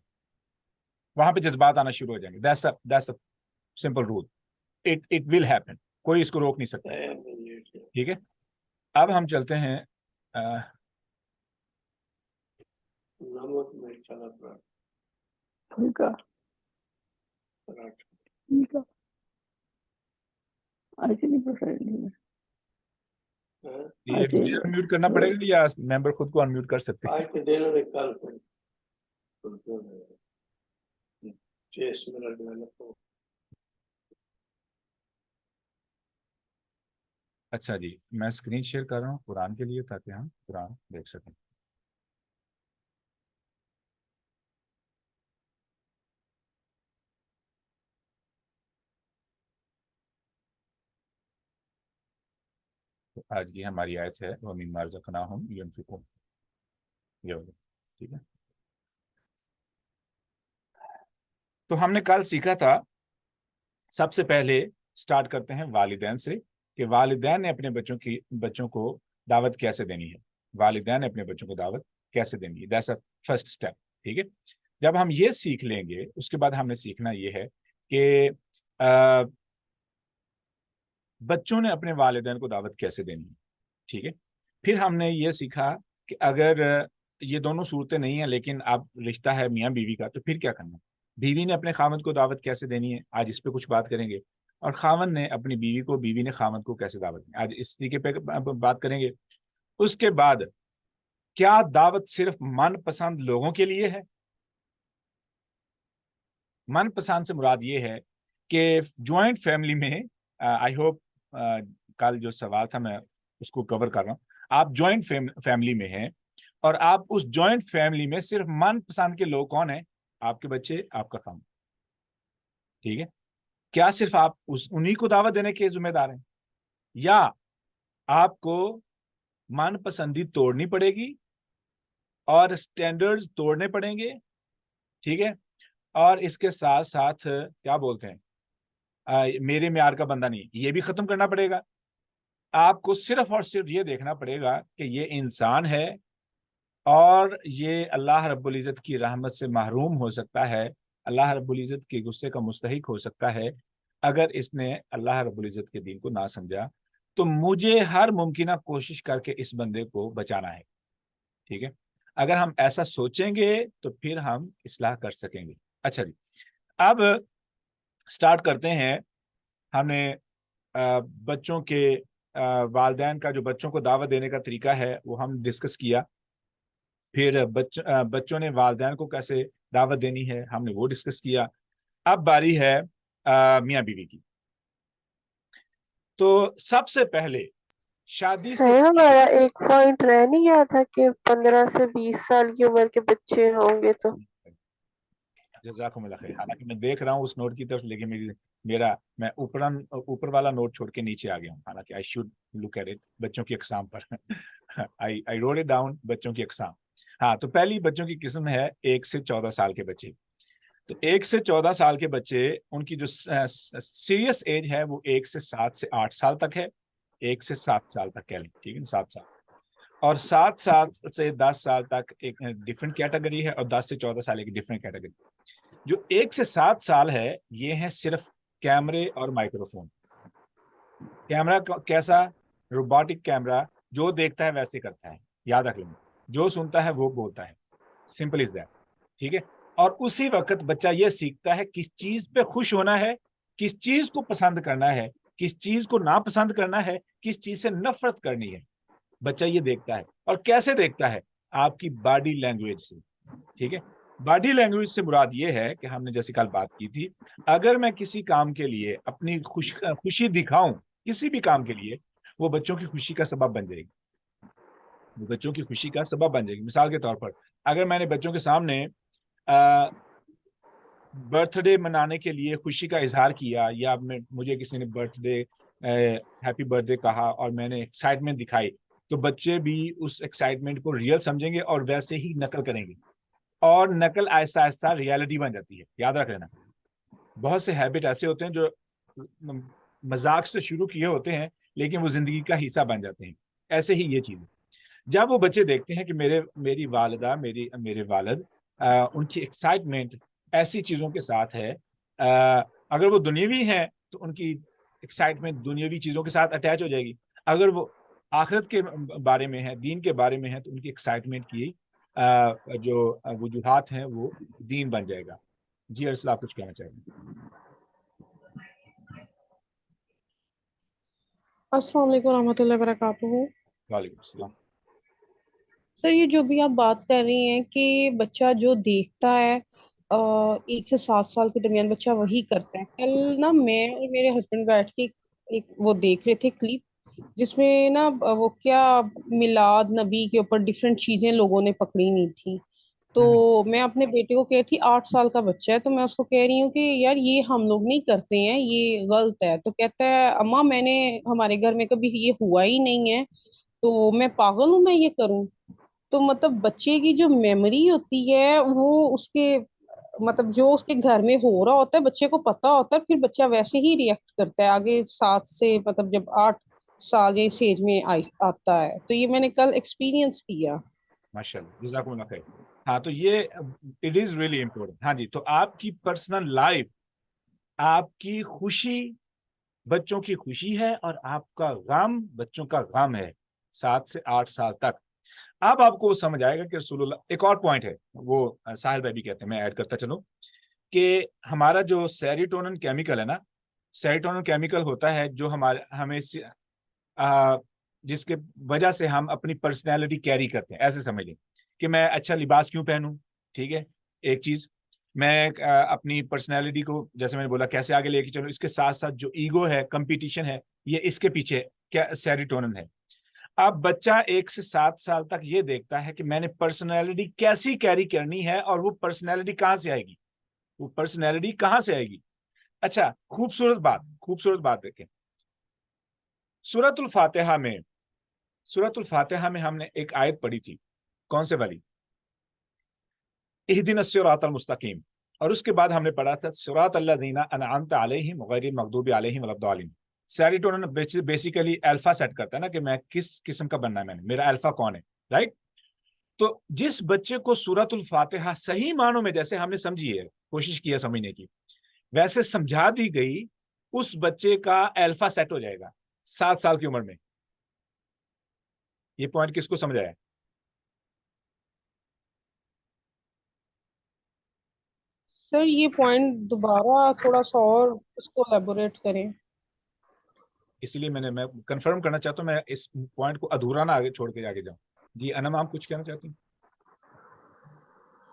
وہاں پہ جذبات آنا شروع ہو جائیں گے۔ That's a simple rule. It will happen. کوئی اس کو روک نہیں سکتا، ٹھیک ہے؟ اب ہم چلتے ہیں یہ انمیوٹ کرنا پڑے گا یا ممبر خود کو انمیوٹ کر سکتے ہیں؟ اچھا جی، میں اسکرین شیئر کر رہا ہوں قرآن کے لیے تاکہ ہم قرآن دیکھ سکیں۔ آج کی ہماری آیت ہے وَمِمَّا رَزَقْنَاهُمْ يُنْفِقُونَ، یہ ہوگا، ٹھیک ہے؟ تو ہم نے کل سیکھا تھا، سب سے پہلے سٹارٹ کرتے ہیں والدین سے، کہ والدین نے اپنے بچوں کو دعوت کیسے دینی ہے، والدین نے اپنے بچوں کو دعوت کیسے دینی ہے، دیٹس اے فرسٹ اسٹیپ، ٹھیک ہے؟ جب ہم یہ سیکھ لیں گے اس کے بعد ہم نے سیکھنا یہ ہے کہ بچوں نے اپنے والدین کو دعوت کیسے دینی ہے، ٹھیک ہے؟ پھر ہم نے یہ سیکھا کہ اگر یہ دونوں صورتیں نہیں ہیں لیکن اب رشتہ ہے میاں بیوی کا، تو پھر کیا کرنا ہے؟ بیوی نے اپنے خاوند کو دعوت کیسے دینی ہے، آج اس پہ کچھ بات کریں گے، اور خاوند نے اپنی بیوی کو، بیوی نے خاوند کو کیسے دعوت دینی، آج اس طریقے پہ بات کریں گے۔ اس کے بعد کیا دعوت صرف من پسند لوگوں کے لیے ہے؟ من پسند سے مراد یہ ہے کہ جوائنٹ فیملی میں، آئی ہوپ کل جو سوال تھا میں اس کو کور کر رہا ہوں، آپ جوائنٹ فیملی میں ہیں اور آپ اس جوائنٹ فیملی میں صرف من پسند کے لوگ کون ہیں؟ آپ کے بچے، آپ کا خاوند، ٹھیک ہے؟ کیا صرف آپ انہی کو دعوت دینے کے ذمہ دار ہیں، یا آپ کو من پسندی توڑنی پڑے گی اور سٹینڈرڈز توڑنے پڑیں گے، ٹھیک ہے؟ اور اس کے ساتھ ساتھ کیا بولتے ہیں، میرے معیار کا بندہ نہیں، یہ بھی ختم کرنا پڑے گا۔ آپ کو صرف اور صرف یہ دیکھنا پڑے گا کہ یہ انسان ہے اور یہ اللہ رب العزت کی رحمت سے محروم ہو سکتا ہے اللہ رب العزت کے غصے کا مستحق ہو سکتا ہے اگر اس نے اللہ رب العزت کے دین کو نہ سمجھا. تو مجھے ہر ممکنہ کوشش کر کے اس بندے کو بچانا ہے. ٹھیک ہے, اگر ہم ایسا سوچیں گے تو پھر ہم اصلاح کر سکیں گے. اچھا جی, اب سٹارٹ کرتے ہیں. ہم نے بچوں کے والدین کا جو بچوں کو دعوت دینے کا طریقہ ہے وہ ہم ڈسکس کیا. پھر بچوں نے والدین کو کیسے دعوت دینی ہے ہم نے وہ ڈسکس کیا. اب باری ہے میاں بیوی کی. تو سب سے پہلے شادی سے صحیح, ہمارا ایک پوائنٹ رہ نہیں گیا تھا کہ 15 سے 20 سال کی عمر کے بچے ہوں گے تو. جزاکم اللہ خیر. حالانکہ میں دیکھ رہا ہوں اس نوٹ کی طرف, لیکن میں اوپر والا نوٹ چھوڑ کے نیچے آ گیا ہوں. حالانکہ I should look at it بچوں کی اقسام پر. I wrote it down, بچوں کی اقسام. ہاں, تو پہلی بچوں کی قسم ہے 1 سے 14 سال کے بچے. تو 1 سے 14 سال کے بچے, ان کی جو سیریس ایج ہے وہ 1 سے 7 سے 8 سال تک ہے. 1 سے 7 سال تک کہہ لیں, ٹھیک ہے, 7 سال. اور 7 سال سے 10 سال تک ایک ڈفرینٹ کیٹیگری ہے, اور 10 سے 14 سال ایک ڈفرینٹ کیٹیگری. جو 1 سے 7 سال ہے یہ ہے صرف کیمرے اور مائکروفون. کیمرہ کیسا؟ روبوٹک کیمرہ, جو دیکھتا ہے ویسے کرتا ہے. یاد رکھ لیں, جو سنتا ہے وہ بولتا ہے. Simple is that. ٹھیک ہے, اور اسی وقت بچہ یہ سیکھتا ہے کس چیز پہ خوش ہونا ہے, کس چیز کو پسند کرنا ہے, کس چیز کو ناپسند کرنا ہے, کس چیز سے نفرت کرنی ہے. بچہ یہ دیکھتا ہے. اور کیسے دیکھتا ہے؟ آپ کی باڈی لینگویج سے. ٹھیک ہے, باڈی لینگویج سے مراد یہ ہے کہ ہم نے جیسے کل بات کی تھی, اگر میں کسی کام کے لیے اپنی خوشی دکھاؤں, کسی بھی کام کے لیے, وہ بچوں کی خوشی کا سبب بن جائے گی. وہ بچوں کی خوشی کا سبب بن جائے گی. مثال کے طور پر اگر میں نے بچوں کے سامنے برتھ ڈے منانے کے لیے خوشی کا اظہار کیا, یا مجھے کسی نے birth day happy birth day کہا اور میں نے ایکسائٹمنٹ دکھائی, تو بچے بھی اس ایکسائٹمنٹ کو ریئل سمجھیں گے اور ویسے ہی نقل کریں گے, اور نقل آہستہ آہستہ ریالٹی بن جاتی ہے. یاد رکھ لینا, بہت سے ہیبٹ ایسے ہوتے ہیں جو مذاق سے شروع کیے ہوتے ہیں لیکن وہ زندگی کا حصہ بن جاتے ہیں. ایسے ہی یہ چیز ہے. جب وہ بچے دیکھتے ہیں کہ میری والدہ, میرے والد, ان کی ایکسائٹمنٹ ایسی چیزوں کے ساتھ ہے, اگر وہ دنیاوی ہیں تو ان کی ایکسائٹمنٹ دنیاوی چیزوں کے ساتھ اٹیچ ہو جائے گی. اگر وہ آخرت کے بارے میں ہے, دین کے بارے میں ہے, تو ان کی ایکسائٹمنٹ کی جو وجوہات ہیں وہ دین بن جائے گا. جی ارسلہ, آپ کچھ کہنا چاہیں گے؟ السلام علیکم ورحمۃ اللہ وبرکاتہ. وعلیکم السلام. سر, یہ جو بھی آپ بات کر رہی ہیں کہ بچہ جو دیکھتا ہے 1 سے 7 سال کے درمیان بچہ وہی کرتا ہے. کل نا میں اور میرے ہسبینڈ بیٹھ کے ایک وہ دیکھ رہے تھے کلپ, جس میں نا وہ کیا میلاد نبی کے اوپر ڈفرینٹ چیزیں لوگوں نے پکڑی ہوئی تھی. تو میں اپنے بیٹے کو کہہ رہی تھی 8 سال کا بچہ ہے, تو میں اس کو کہہ رہی ہوں کہ یار یہ ہم لوگ نہیں کرتے ہیں, یہ غلط ہے. تو کہتا ہے اماں ہمارے گھر میں کبھی یہ ہوا ہی نہیں ہے, تو میں پاگل ہوں میں یہ کروں. تو مطلب بچے کی جو میموری ہوتی ہے وہ اس کے مطلب جو اس کے گھر میں ہو رہا ہوتا ہے بچے کو پتا ہوتا ہے, پھر بچہ ویسے ہی ریئیکٹ کرتا ہے آگے 7 سے مطلب جب 8 سال یا اس ایج میں آتا ہے. تو یہ میں نے کل ایکسپیرینس کیا. ماشاءاللہ, جزاکم اللہ خیر. ہاں, تو یہ اٹ از ریئلی امپورٹنٹ. ہاں جی, تو آپ کی پرسنل لائف, آپ کی خوشی بچوں کی خوشی ہے, اور آپ کا غم بچوں کا غم ہے 7 سے 8 سال تک. اب آپ کو سمجھ آئے گا کہ رسول اللہ, ایک اور پوائنٹ ہے وہ ساحل بھائی بھی کہتے ہیں, میں ایڈ کرتا چلوں, کہ ہمارا جو سیروٹونن کیمیکل ہے نا, سیروٹونن کیمیکل ہوتا ہے جو ہمیں جس کے وجہ سے ہم اپنی پرسنالٹی کیری کرتے ہیں. ایسے سمجھ لیں کہ میں اچھا لباس کیوں پہنوں, ٹھیک ہے, ایک چیز. میں اپنی پرسنالٹی کو جیسے میں نے بولا کیسے آگے لے کے چلوں, اس کے ساتھ ساتھ جو ایگو ہے, کمپٹیشن ہے, یہ اس کے پیچھے کیا سیروٹونن ہے. اب بچہ 1 سے 7 سال تک یہ دیکھتا ہے کہ میں نے پرسنالٹی کیسی کیری کرنی ہے, اور وہ پرسنالٹی کہاں سے آئے گی, وہ پرسنالٹی کہاں سے آئے گی. اچھا, خوبصورت بات دیکھیں. سورۃ الفاتحہ میں ہم نے ایک آیت پڑھی تھی, کون سے والی؟ اہدنا الصراط المستقیم. اور اس کے بعد ہم نے پڑھا تھا صراط الذین انعمت علیہم غیر المغضوب علیہم ولا الضالین. سیروٹونن بیسیکلی الفا سیٹ کرتا ہے نا کہ میں کس قسم کا بننا ہے, میرا الفا کون ہے, رائٹ. تو جس بچے کو سورۃ الفاتحہ صحیح معنوں میں جیسے ہم نے سمجھی ہے، کوشش کی ہے سمجھنے کی، ویسے سمجھا دی گئی، اس بچے کا الفا سیٹ ہو جائے گا 7 سال کی عمر میں. یہ پوائنٹ کس کو سمجھ آیا؟ سر یہ پوائنٹ دوبارہ تھوڑا سا اور اس کو ایلیبوریٹ کریں. اس لیے میں کنفرم کرنا چاہتا ہوں، میں اس پوائنٹ کو ادھورا نہ آگے چھوڑ کے آگے جاؤں. جی انم، آپ کچھ کہنا چاہتی ہیں؟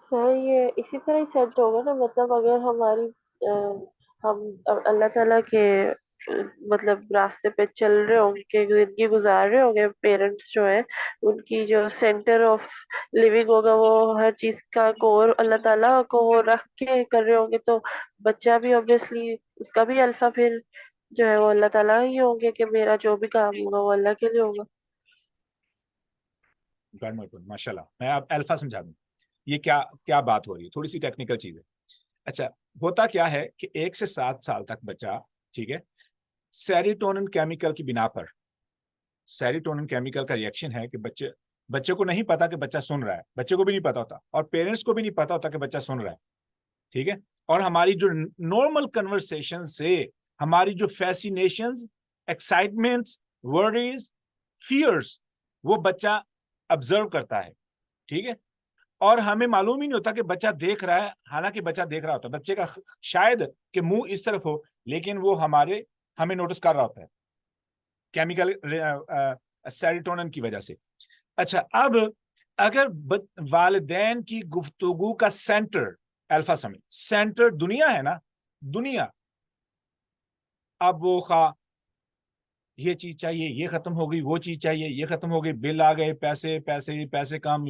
سر یہ اسی طرح ہی سیٹ ہوگا نا، مطلب اگر ہماری ہم اللہ تعالیٰ کے مطلب راستے پہ چل رہے ہوں گے، زندگی گزار رہے ہوں گے، پیرنٹس جو ہے ان کی جو سینٹر آف لیونگ ہوگا وہ ہر چیز کا کور اللہ تعالیٰ کو وہ رکھ کے کر رہے ہوں گے، تو بچہ بھی obviously اس کا بھی الفا پھر جو ہے وہ اللہ تعالیٰ ہی ہوں گے کہ میرا جو بھی کام ہوگا وہ اللہ کے لیے ہوگا. ماشاء اللہ. میں اب الفا سمجھا دوں یہ کیا بات ہو رہی ہے، تھوڑی سی ٹیکنیکل چیز ہے. اچھا، ہوتا کیا ہے کہ 1 سے 7 سال تک بچہ، ٹھیک ہے، سیریٹونن کیمیکل کی بنا پر، سیریٹونن کیمیکل کا ریئیکشن ہے کہ بچے کو نہیں پتا کہ بچہ سن رہا ہے، بچے کو بھی نہیں پتا ہوتا اور پیرنٹس کو بھی نہیں پتا ہوتا کہ بچہ سن رہا ہے، ٹھیک ہے. اور ہماری جو نارمل کنورسیشن سے ہماری جو فیسینیشنز، ایکسائٹمنٹس، ورڈیز، فیئرس، وہ بچہ آبزرو کرتا ہے، ٹھیک ہے. اور ہمیں معلوم ہی نہیں ہوتا کہ بچہ دیکھ رہا ہے، حالانکہ بچہ دیکھ رہا ہوتا ہے. بچے کا شاید کہ منہ اس طرف ہو لیکن وہ ہمیں نوٹس کر رہا ہوتا ہے کیمیکل سیروٹونن کی وجہ سے. اچھا، اب اگر والدین کی گفتگو کا سینٹر الفا سمجھ، سینٹر دنیا ہے نا، دنیا، اب وہ خواہ یہ چیز چاہیے، یہ ختم ہو گئی، وہ چیز چاہیے، یہ ختم ہو گئی، بل آ گئے، پیسے کام،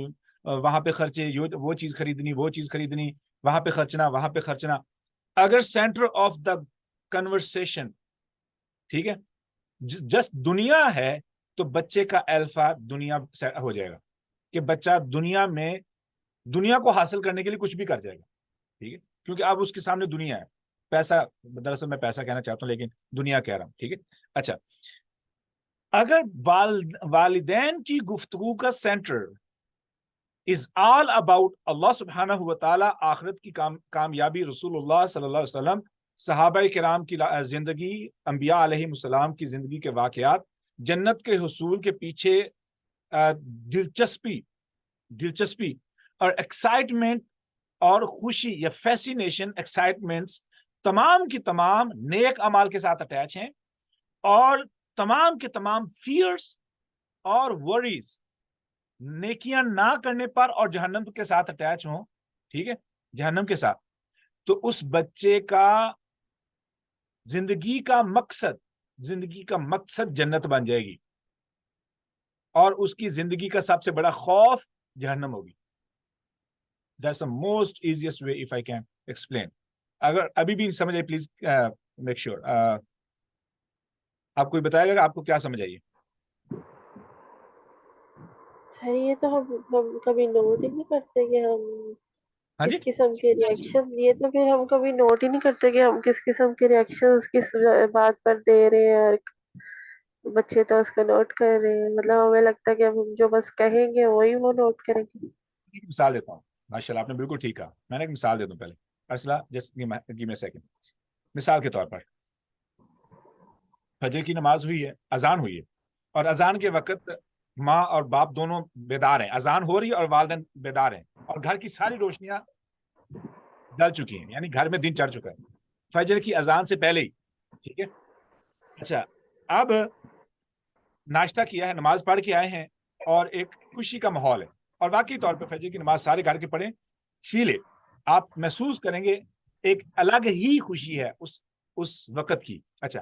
وہاں پہ خرچے، وہ چیز خریدنی، وہ چیز خریدنی، وہاں پہ خرچنا. اگر سینٹر آف دا کنورسیشن، ٹھیک ہے، جسٹ دنیا ہے، تو بچے کا الفا دنیا ہو جائے گا کہ بچہ دنیا کو حاصل کرنے کے لیے کچھ بھی کر جائے گا، ٹھیک ہے، کیونکہ اب اس کے سامنے دنیا ہے. پیسہ، دراصل میں پیسہ کہنا چاہتا ہوں لیکن دنیا کہہ رہا ہوں، ٹھیک ہے. اچھا، اگر والدین کی گفتگو کا سینٹر is all about اللہ سبحانہ و تعالیٰ، آخرت کی کامیابی، رسول اللہ صلی اللہ علیہ وسلم، صحابہ کرام کی زندگی، انبیاء علیہ السلام کی زندگی کے واقعات، جنت کے حصول کے پیچھے دلچسپی اور ایکسائٹمنٹ اور خوشی یا فیسینیشن، ایکسائٹمنٹس تمام کی تمام نیک اعمال کے ساتھ اٹیچ ہیں، اور تمام کے تمام فیئرس اور وریز نیکیاں نہ کرنے پر اور جہنم کے ساتھ اٹیچ ہوں، ٹھیک ہے، جہنم کے ساتھ، تو اس بچے کا زندگی کا مقصد جنت بن جائے گی، اور اس کی زندگی کا سب سے بڑا خوف جہنم ہوگی. That's the most easiest way if I can explain. اگر ابھی بھی سمجھ آئی پلیز میک شیور. آپ کوئی بتائے گا کہ آپ کو کیا سمجھ آئیے؟ سر یہ تو ہم کبھی نوٹ ہی نہیں کرتے کہ ہم ہاں جی، کس قسم کے ریئیکشن، یہ تو پھر ہم کبھی نوٹ ہی نہیں کرتے کہ ہم کس قسم کے ریئیکشن کس بات پر دے رہے ہیں، اور بچے تو اس کو نوٹ کر رہے ہیں. مطلب ہمیں لگتا ہے کہ ہم جو بس کہیں گے وہی وہ نوٹ کریں گے. ایک مثال دیتا ہوں. ماشاء اللہ، آپ نے بالکل ٹھیک کہا. میں نے ایک مثال دے دوں پہلے. ارسلہ جسٹ گیو می سیکنڈ. مثال کے طور پر فجر کی نماز ہوئی ہے، اذان ہوئی ہے، اور اذان کے وقت ماں اور باپ دونوں بیدار ہیں، اذان ہو رہی ہے اور والدین بیدار ہیں، اور گھر کی ساری روشنیاں جل چکی ہیں، یعنی گھر میں دن چڑھ چکا ہے فجر کی اذان سے پہلے ہی، ٹھیک ہے. اچھا، اب ناشتہ کیا ہے، نماز پڑھ کے آئے ہیں، اور ایک خوشی کا ماحول ہے، اور واقعی طور پہ فجر کی نماز سارے گھر کے پڑھیں، فیل اٹ، آپ محسوس کریں گے ایک الگ ہی خوشی ہے اس وقت کی. اچھا،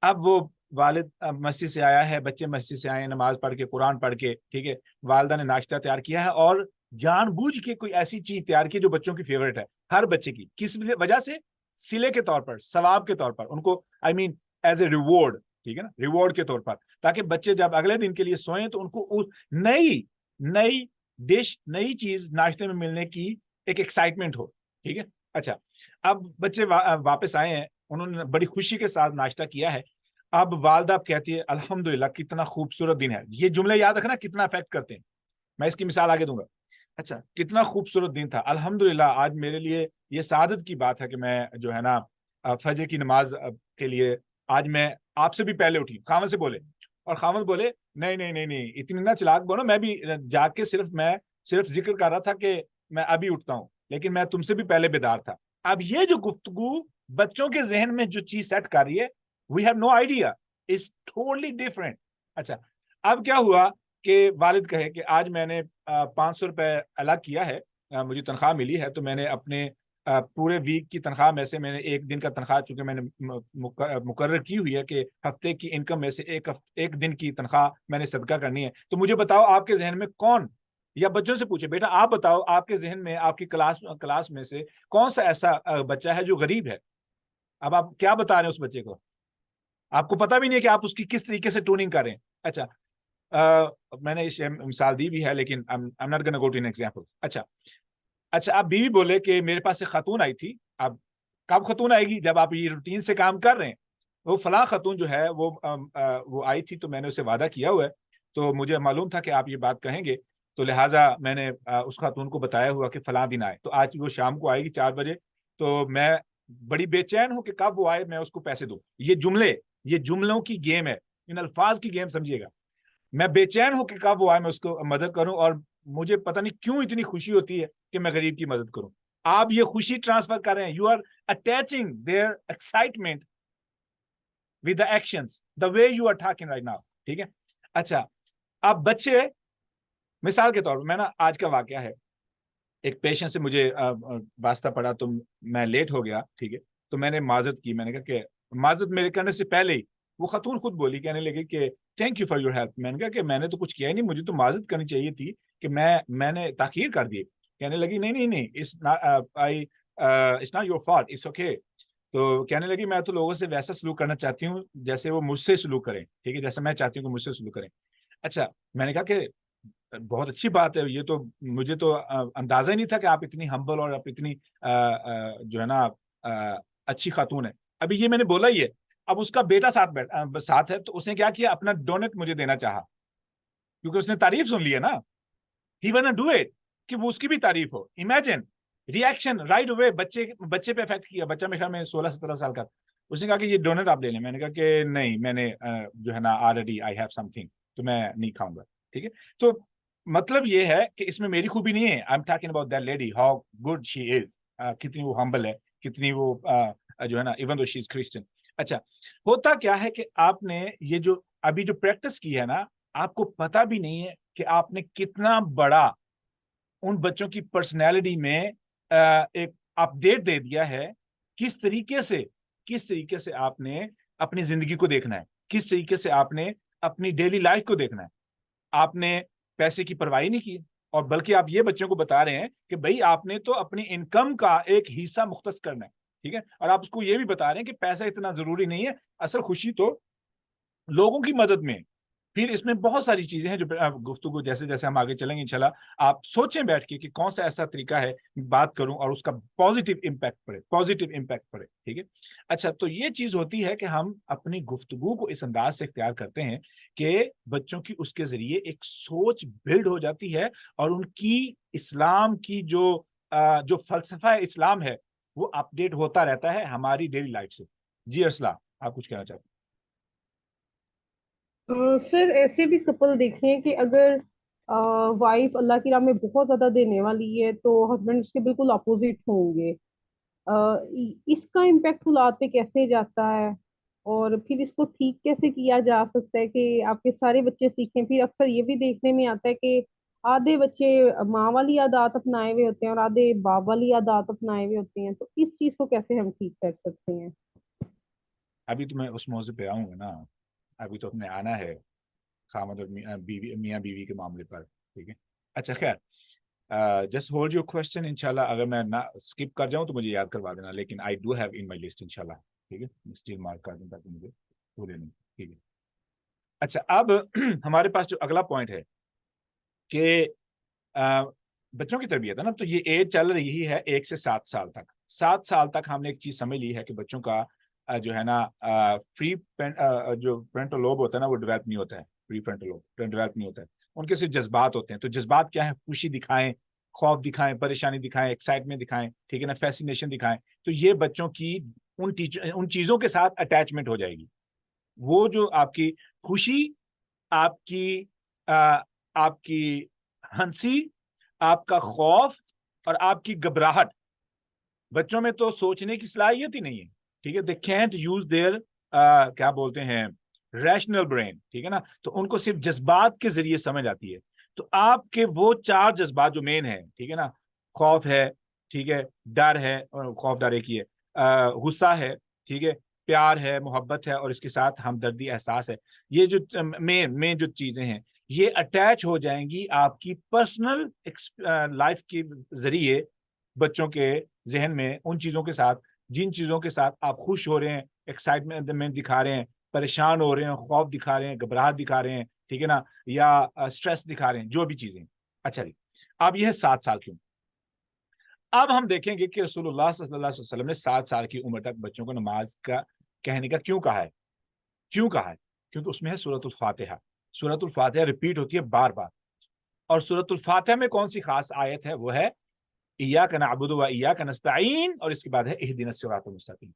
اب وہ والد مسجد سے آیا ہے، بچے مسجد سے آئے ہیں نماز پڑھ کے، قرآن پڑھ کے، ٹھیک ہے، والدہ نے ناشتہ تیار کیا ہے، اور جان بوجھ کے کوئی ایسی چیز تیار کی جو بچوں کی فیوریٹ ہے، ہر بچے کی، کس وجہ سے؟ سلے کے طور پر، ثواب کے طور پر، ان کو ایز اے ریوارڈ، ٹھیک ہے نا، ریوارڈ کے طور پر، تاکہ بچے جب اگلے دن کے لیے سوئیں تو ان کو نئی ڈش، نئی چیز ناشتے میں ملنے کی ایک ایکسائٹمنٹ ہو، ٹھیک ہے. اچھا، اب بچے واپس آئے ہیں، انہوں نے بڑی خوشی کے ساتھ ناشتہ کیا ہے. اب والدہ کہتی ہے الحمدللہ کتنا خوبصورت دن ہے. یہ جملے یاد رکھنا کتنا افیکٹ کرتے ہیں. میں اس کی مثال آگے دوں گا. اچھا کتنا خوبصورت دن تھا الحمدللہ. آج میرے لیے یہ سعادت کی بات ہے کہ میں جو ہے نا فجر کی نماز کے لیے آج میں آپ سے بھی پہلے اٹھی. خامد سے بولے اور خامد بولے نہیں نہیں نہیں نہیں اتنی نہ چلاک بولو, میں بھی جا کے صرف ذکر کر رہا تھا کہ میں ابھی اٹھتا ہوں, لیکن میں تم سے بھی پہلے بیدار تھا. اب یہ جو گفتگو بچوں کے ذہن میں جو چیز سیٹ کر رہی ہے, we have no idea, it's totally different. اچھا اب کیا ہوا کہ والد کہے کہ آج میں نے 500 روپے الگ کیا ہے, مجھے تنخواہ ملی ہے, تو میں نے اپنے پورے ویک کی تنخواہ میں سے میں نے ایک دن کا تنخواہ چونکہ میں نے مقرر کی ہوئی ہے کہ ہفتے کی انکم میں سے ایک دن کی تنخواہ میں نے صدقہ کرنی ہے. تو مجھے بتاؤ آپ کے ذہن میں کون, یا بچوں سے پوچھے بیٹا آپ بتاؤ آپ کے ذہن میں آپ کی کلاس میں سے کون سا ایسا بچہ ہے جو غریب ہے. اب آپ کیا بتا رہے ہیں اس بچے کو, آپ کو پتا بھی نہیں ہے کہ آپ اس کی کس طریقے سے ٹوننگ کر رہے ہیں. اچھا میں نے مثال دی بھی ہے لیکن I'm not gonna go to an example. اچھا آپ بیوی بولے کہ میرے پاس ایک خاتون آئی تھی. اب کب خاتون آئے گی, جب آپ یہ روٹین سے کام کر رہے ہیں. وہ فلاں خاتون جو ہے وہ آئی تھی, تو میں نے اسے وعدہ کیا ہوا ہے, تو مجھے معلوم تھا کہ آپ یہ بات کہیں گے, تو لہٰذا میں نے اس خاتون کو بتایا ہوا کہ فلاں دن آئے. تو آج وہ شام کو آئے گی 4 بجے, تو میں بڑی بے چین ہوں کہ کب وہ آئے, میں اس کو پیسے دوں. یہ جملوں کی گیم ہے, ان الفاظ کی گیم سمجھیے گا. میں بے چین ہوں کہ کب وہ آئے میں اس کو مدد کروں, اور مجھے پتہ نہیں کیوں اتنی خوشی ہوتی ہے کہ میں غریب کی مدد کروں. آپ یہ خوشی ٹرانسفر کر رہے ہیں, you are attaching their excitement with the actions the way you are talking right now. ٹھیک ہے. اچھا اب بچے, مثال کے طور پر میں نا آج کا واقعہ ہے, ایک پیشنٹ سے مجھے واسطہ پڑا تو میں لیٹ ہو گیا. ٹھیک ہے. تو میں نے معذرت کی, میں نے کہا کہ معذرت میرے کرنے سے پہلے ہی وہ خاتون خود بولی, کہنے لگی کہ thank you for your help. میں نے کہا کہ میں نے تو کچھ کیا ہی نہیں, مجھے تو معذرت کرنی چاہیے تھی کہ میں نے تاخیر کر دی. کہنے لگی نہیں it's not your fault, it's okay. تو کہنے لگی میں تو لوگوں سے ویسا سلوک کرنا چاہتی ہوں جیسے وہ مجھ سے سلوک کریں. ٹھیک ہے, جیسا میں چاہتی ہوں کہ مجھ سے سلوک کریں. اچھا میں نے کہا کہ بہت اچھی بات ہے, یہ تو مجھے تو اندازہ ہی نہیں تھا کہ آپ اتنی ہمبل اور آپ اتنی جو ہے نا اچھی خاتون ہے. ابھی یہ میں نے بولا ہی ہے. اب اس کا بیٹا ساتھ ہے, تو اس نے کیا کیا, اپنا ڈونیٹ مجھے دینا چاہا, کیونکہ اس نے تعریف سن لی ہے نا. ہی وانا ڈو اٹ کہ وہ اس کی بھی تعریف ہو. امیجن ریئیکشن رائٹ اوے, بچے پہ افیکٹ کیا. بچہ میرے خیال میں 16-17 سال کا. اس نے کہا کہ یہ ڈونیٹ آپ لے لیں. میں نے کہا کہ نہیں, میں نے جو ہے نا already I have some thing, تو میں نہیں کھاؤں گا. ٹھیک ہے. تو مطلب یہ ہے کہ اس میں میری خوبی نہیں ہے. I am talking about that lady, how good she is, کتنی وہ ہمبل ہے, کتنی وہ جو ہے نا ایون دو شی از کرسچن. اچھا ہوتا کیا ہے کہ آپ نے یہ جو ابھی جو پریکٹس کی ہے نا, آپ کو پتا بھی نہیں ہے کہ آپ نے کتنا بڑا ان بچوں کی پرسنالٹی میں ایک اپڈیٹ دے دیا ہے. کس طریقے سے آپ نے اپنی زندگی کو دیکھنا ہے, کس طریقے سے آپ نے اپنی ڈیلی لائف کو دیکھنا ہے. آپ نے پیسے کی پرواہ نہیں کی, اور بلکہ آپ یہ بچوں کو بتا رہے ہیں کہ بھائی آپ نے تو اپنی انکم کا ایک حصہ مختص کرنا ہے. ٹھیک ہے. اور آپ اس کو یہ بھی بتا رہے ہیں کہ پیسہ اتنا ضروری نہیں ہے, اصل خوشی تو لوگوں کی مدد میں. پھر اس میں بہت ساری چیزیں ہیں جو گفتگو جیسے جیسے ہم آگے چلیں گے انشاءاللہ آپ سوچیں بیٹھ کے کہ کون سا ایسا طریقہ ہے بات کروں اور اس کا پازیٹیو امپیکٹ پڑے. ٹھیک ہے. اچھا تو یہ چیز ہوتی ہے کہ ہم اپنی گفتگو کو اس انداز سے اختیار کرتے ہیں کہ بچوں کی اس کے ذریعے ایک سوچ بلڈ ہو جاتی ہے, اور ان کی اسلام کی جو فلسفہ اسلام ہے وہ اپڈیٹ ہوتا رہتا ہے ہماری ڈیلی لائف سے. جی ارسلہ آپ کچھ کہنا چاہتے ہیں؟ سر ایسے بھی کپل دیکھے ہیں کہ اگر وائف اللہ کی راہ میں بہت زیادہ دینے والی ہے تو ہسبینڈ اس کے بالکل اپوزٹ ہوں گے. اس کا امپیکٹ اولاد پہ کیسے جاتا ہے, اور پھر اس کو ٹھیک کیسے کیا جا سکتا ہے کہ آپ کے سارے بچے سیکھیں. پھر اکثر یہ بھی دیکھنے میں آتا ہے کہ آدھے بچے ماں والی عادات اپنائے ہوئے ہوتے ہیں اور آدھے باپ والی عادات اپنائے ہوئے ہوتے ہیں. تو اس چیز کو کیسے ہم ٹھیک کر سکتے ہیں؟ ابھی تو میں اس موضوع پہ آؤں گا نا, ابھی تو اپنے آنا ہے خامد اور میاں بیوی کے معاملے پر. ٹھیک ہے. اچھا خیر, جسٹ ہولڈ یور کوشچن. انشاءاللہ اگر میں نہ اسکپ کر جاؤں تو مجھے یاد کروا دینا, لیکن I do have in my list انشاءاللہ. ٹھیک ہے. اسٹیل مارک کر دوں تاکہ مجھے بھولے نہیں. ٹھیک ہے. اچھا اب ہمارے پاس جو اگلا پوائنٹ ہے کہ بچوں کی تربیت ہے نا, تو یہ ایج چل رہی ہے 1 سے 7 سال تک. 7 سال تک ہم نے ایک چیز سمجھ لی ہے کہ بچوں کا جو ہے نا جو فرنٹل لوب ہوتا ہے نا وہ ڈیولپ نہیں ہوتا ہے. پری فرنٹل لوب ڈیولپ نہیں ہوتا ہے. ان کے صرف جذبات ہوتے ہیں. تو جذبات کیا ہے, خوشی دکھائیں, خوف دکھائیں, پریشانی دکھائیں, ایکسائٹمنٹ دکھائیں, ٹھیک ہے نا, فیسینیشن دکھائیں, تو یہ بچوں کی ان چیزوں کے ساتھ اٹیچمنٹ ہو جائے گی. وہ جو آپ کی خوشی, آپ کی ہنسی, آپ کا خوف اور آپ کی گھبراہٹ, بچوں میں تو سوچنے کی صلاحیت ہی نہیں ہے, ٹھیک ہے. دے کینٹ یوز دیئر کیا بولتے ہیں ریشنل برین, ٹھیک ہے نا, تو ان کو صرف جذبات کے ذریعے سمجھ آتی ہے. تو آپ کے وہ 4 جذبات جو مین ہیں, ٹھیک ہے نا, خوف ہے, ٹھیک ہے, ڈر ہے, اور خوف ڈر ایک ہی ہے, غصہ ہے, ٹھیک ہے, پیار ہے, محبت ہے, اور اس کے ساتھ ہمدردی احساس ہے. یہ جو مین جو چیزیں ہیں یہ اٹیچ ہو جائیں گی آپ کی پرسنل لائف کے ذریعے بچوں کے ذہن میں, ان چیزوں کے ساتھ جن چیزوں کے ساتھ آپ خوش ہو رہے ہیں, ایکسائٹمنٹ دکھا رہے ہیں, پریشان ہو رہے ہیں, خوف دکھا رہے ہیں, گھبراہٹ دکھا رہے ہیں, ٹھیک ہے نا, یا اسٹریس دکھا رہے ہیں, جو بھی چیزیں. اچھا جی, اب یہ ہے 7 سال کیوں. اب ہم دیکھیں گے کہ رسول اللہ صلی اللہ علیہ وسلم نے 7 سال کی عمر تک بچوں کو نماز کا کہنے کا کیوں کہا ہے. کیونکہ اس میں ہے سورۃ الفاتحہ. سورۃ الفاتحہ ریپیٹ ہوتی ہے بار بار, اور سورۃ الفاتحہ میں کون سی خاص آیت ہے, وہ ہے ایاک نعبد و ایاک نستعین, اور اس کے بعد ہے اہدنا الصراط المستقیم.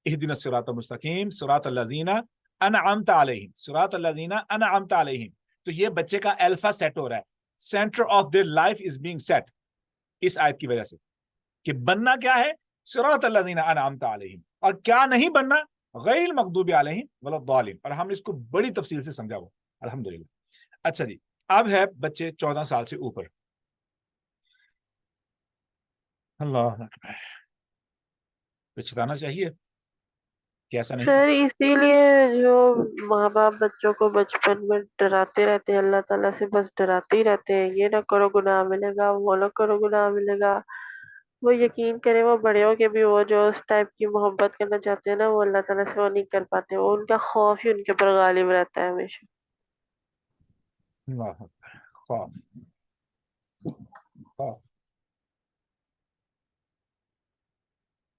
اہدنا الصراط المستقیم صراط الذین انعمت علیہم, صراط الذین انعمت علیہم. تو یہ بچے کا الفا سیٹ ہو رہا ہے, centre of their life is being set, اس آیت کی وجہ سے کہ بننا کیا ہے صراط الذین انعمت علیہم, اور کیا نہیں بننا غیر المغضوب علیہم ولا الضالین. اور ہم نے اس کو بڑی تفصیل سے سمجھا ہوا الحمدللہ. اچھا جی, اب ہے بچے 14 سال سے اوپر. اللہ اکبر, پچھتانا چاہیے کہ ایسا نہیں. سر اسی لیے جو ماں باپ بچوں کو بچپن میں ڈراتے رہتے ہیں, اللہ تعالیٰ سے بس ڈراتے ہی رہتے ہیں, یہ نہ کرو گناہ ملے گا, وہ نہ کرو گناہ ملے گا. وہ یقین کریں وہ بڑے ہو کے بھی وہ جو اس ٹائپ کی محبت کرنا چاہتے ہیں نا, وہ اللہ تعالیٰ سے وہ نہیں کر پاتے. وہ ان کا خوف ہی ان کے اوپر غالب رہتا ہے ہمیشہ. اللہ اکبر, خوف.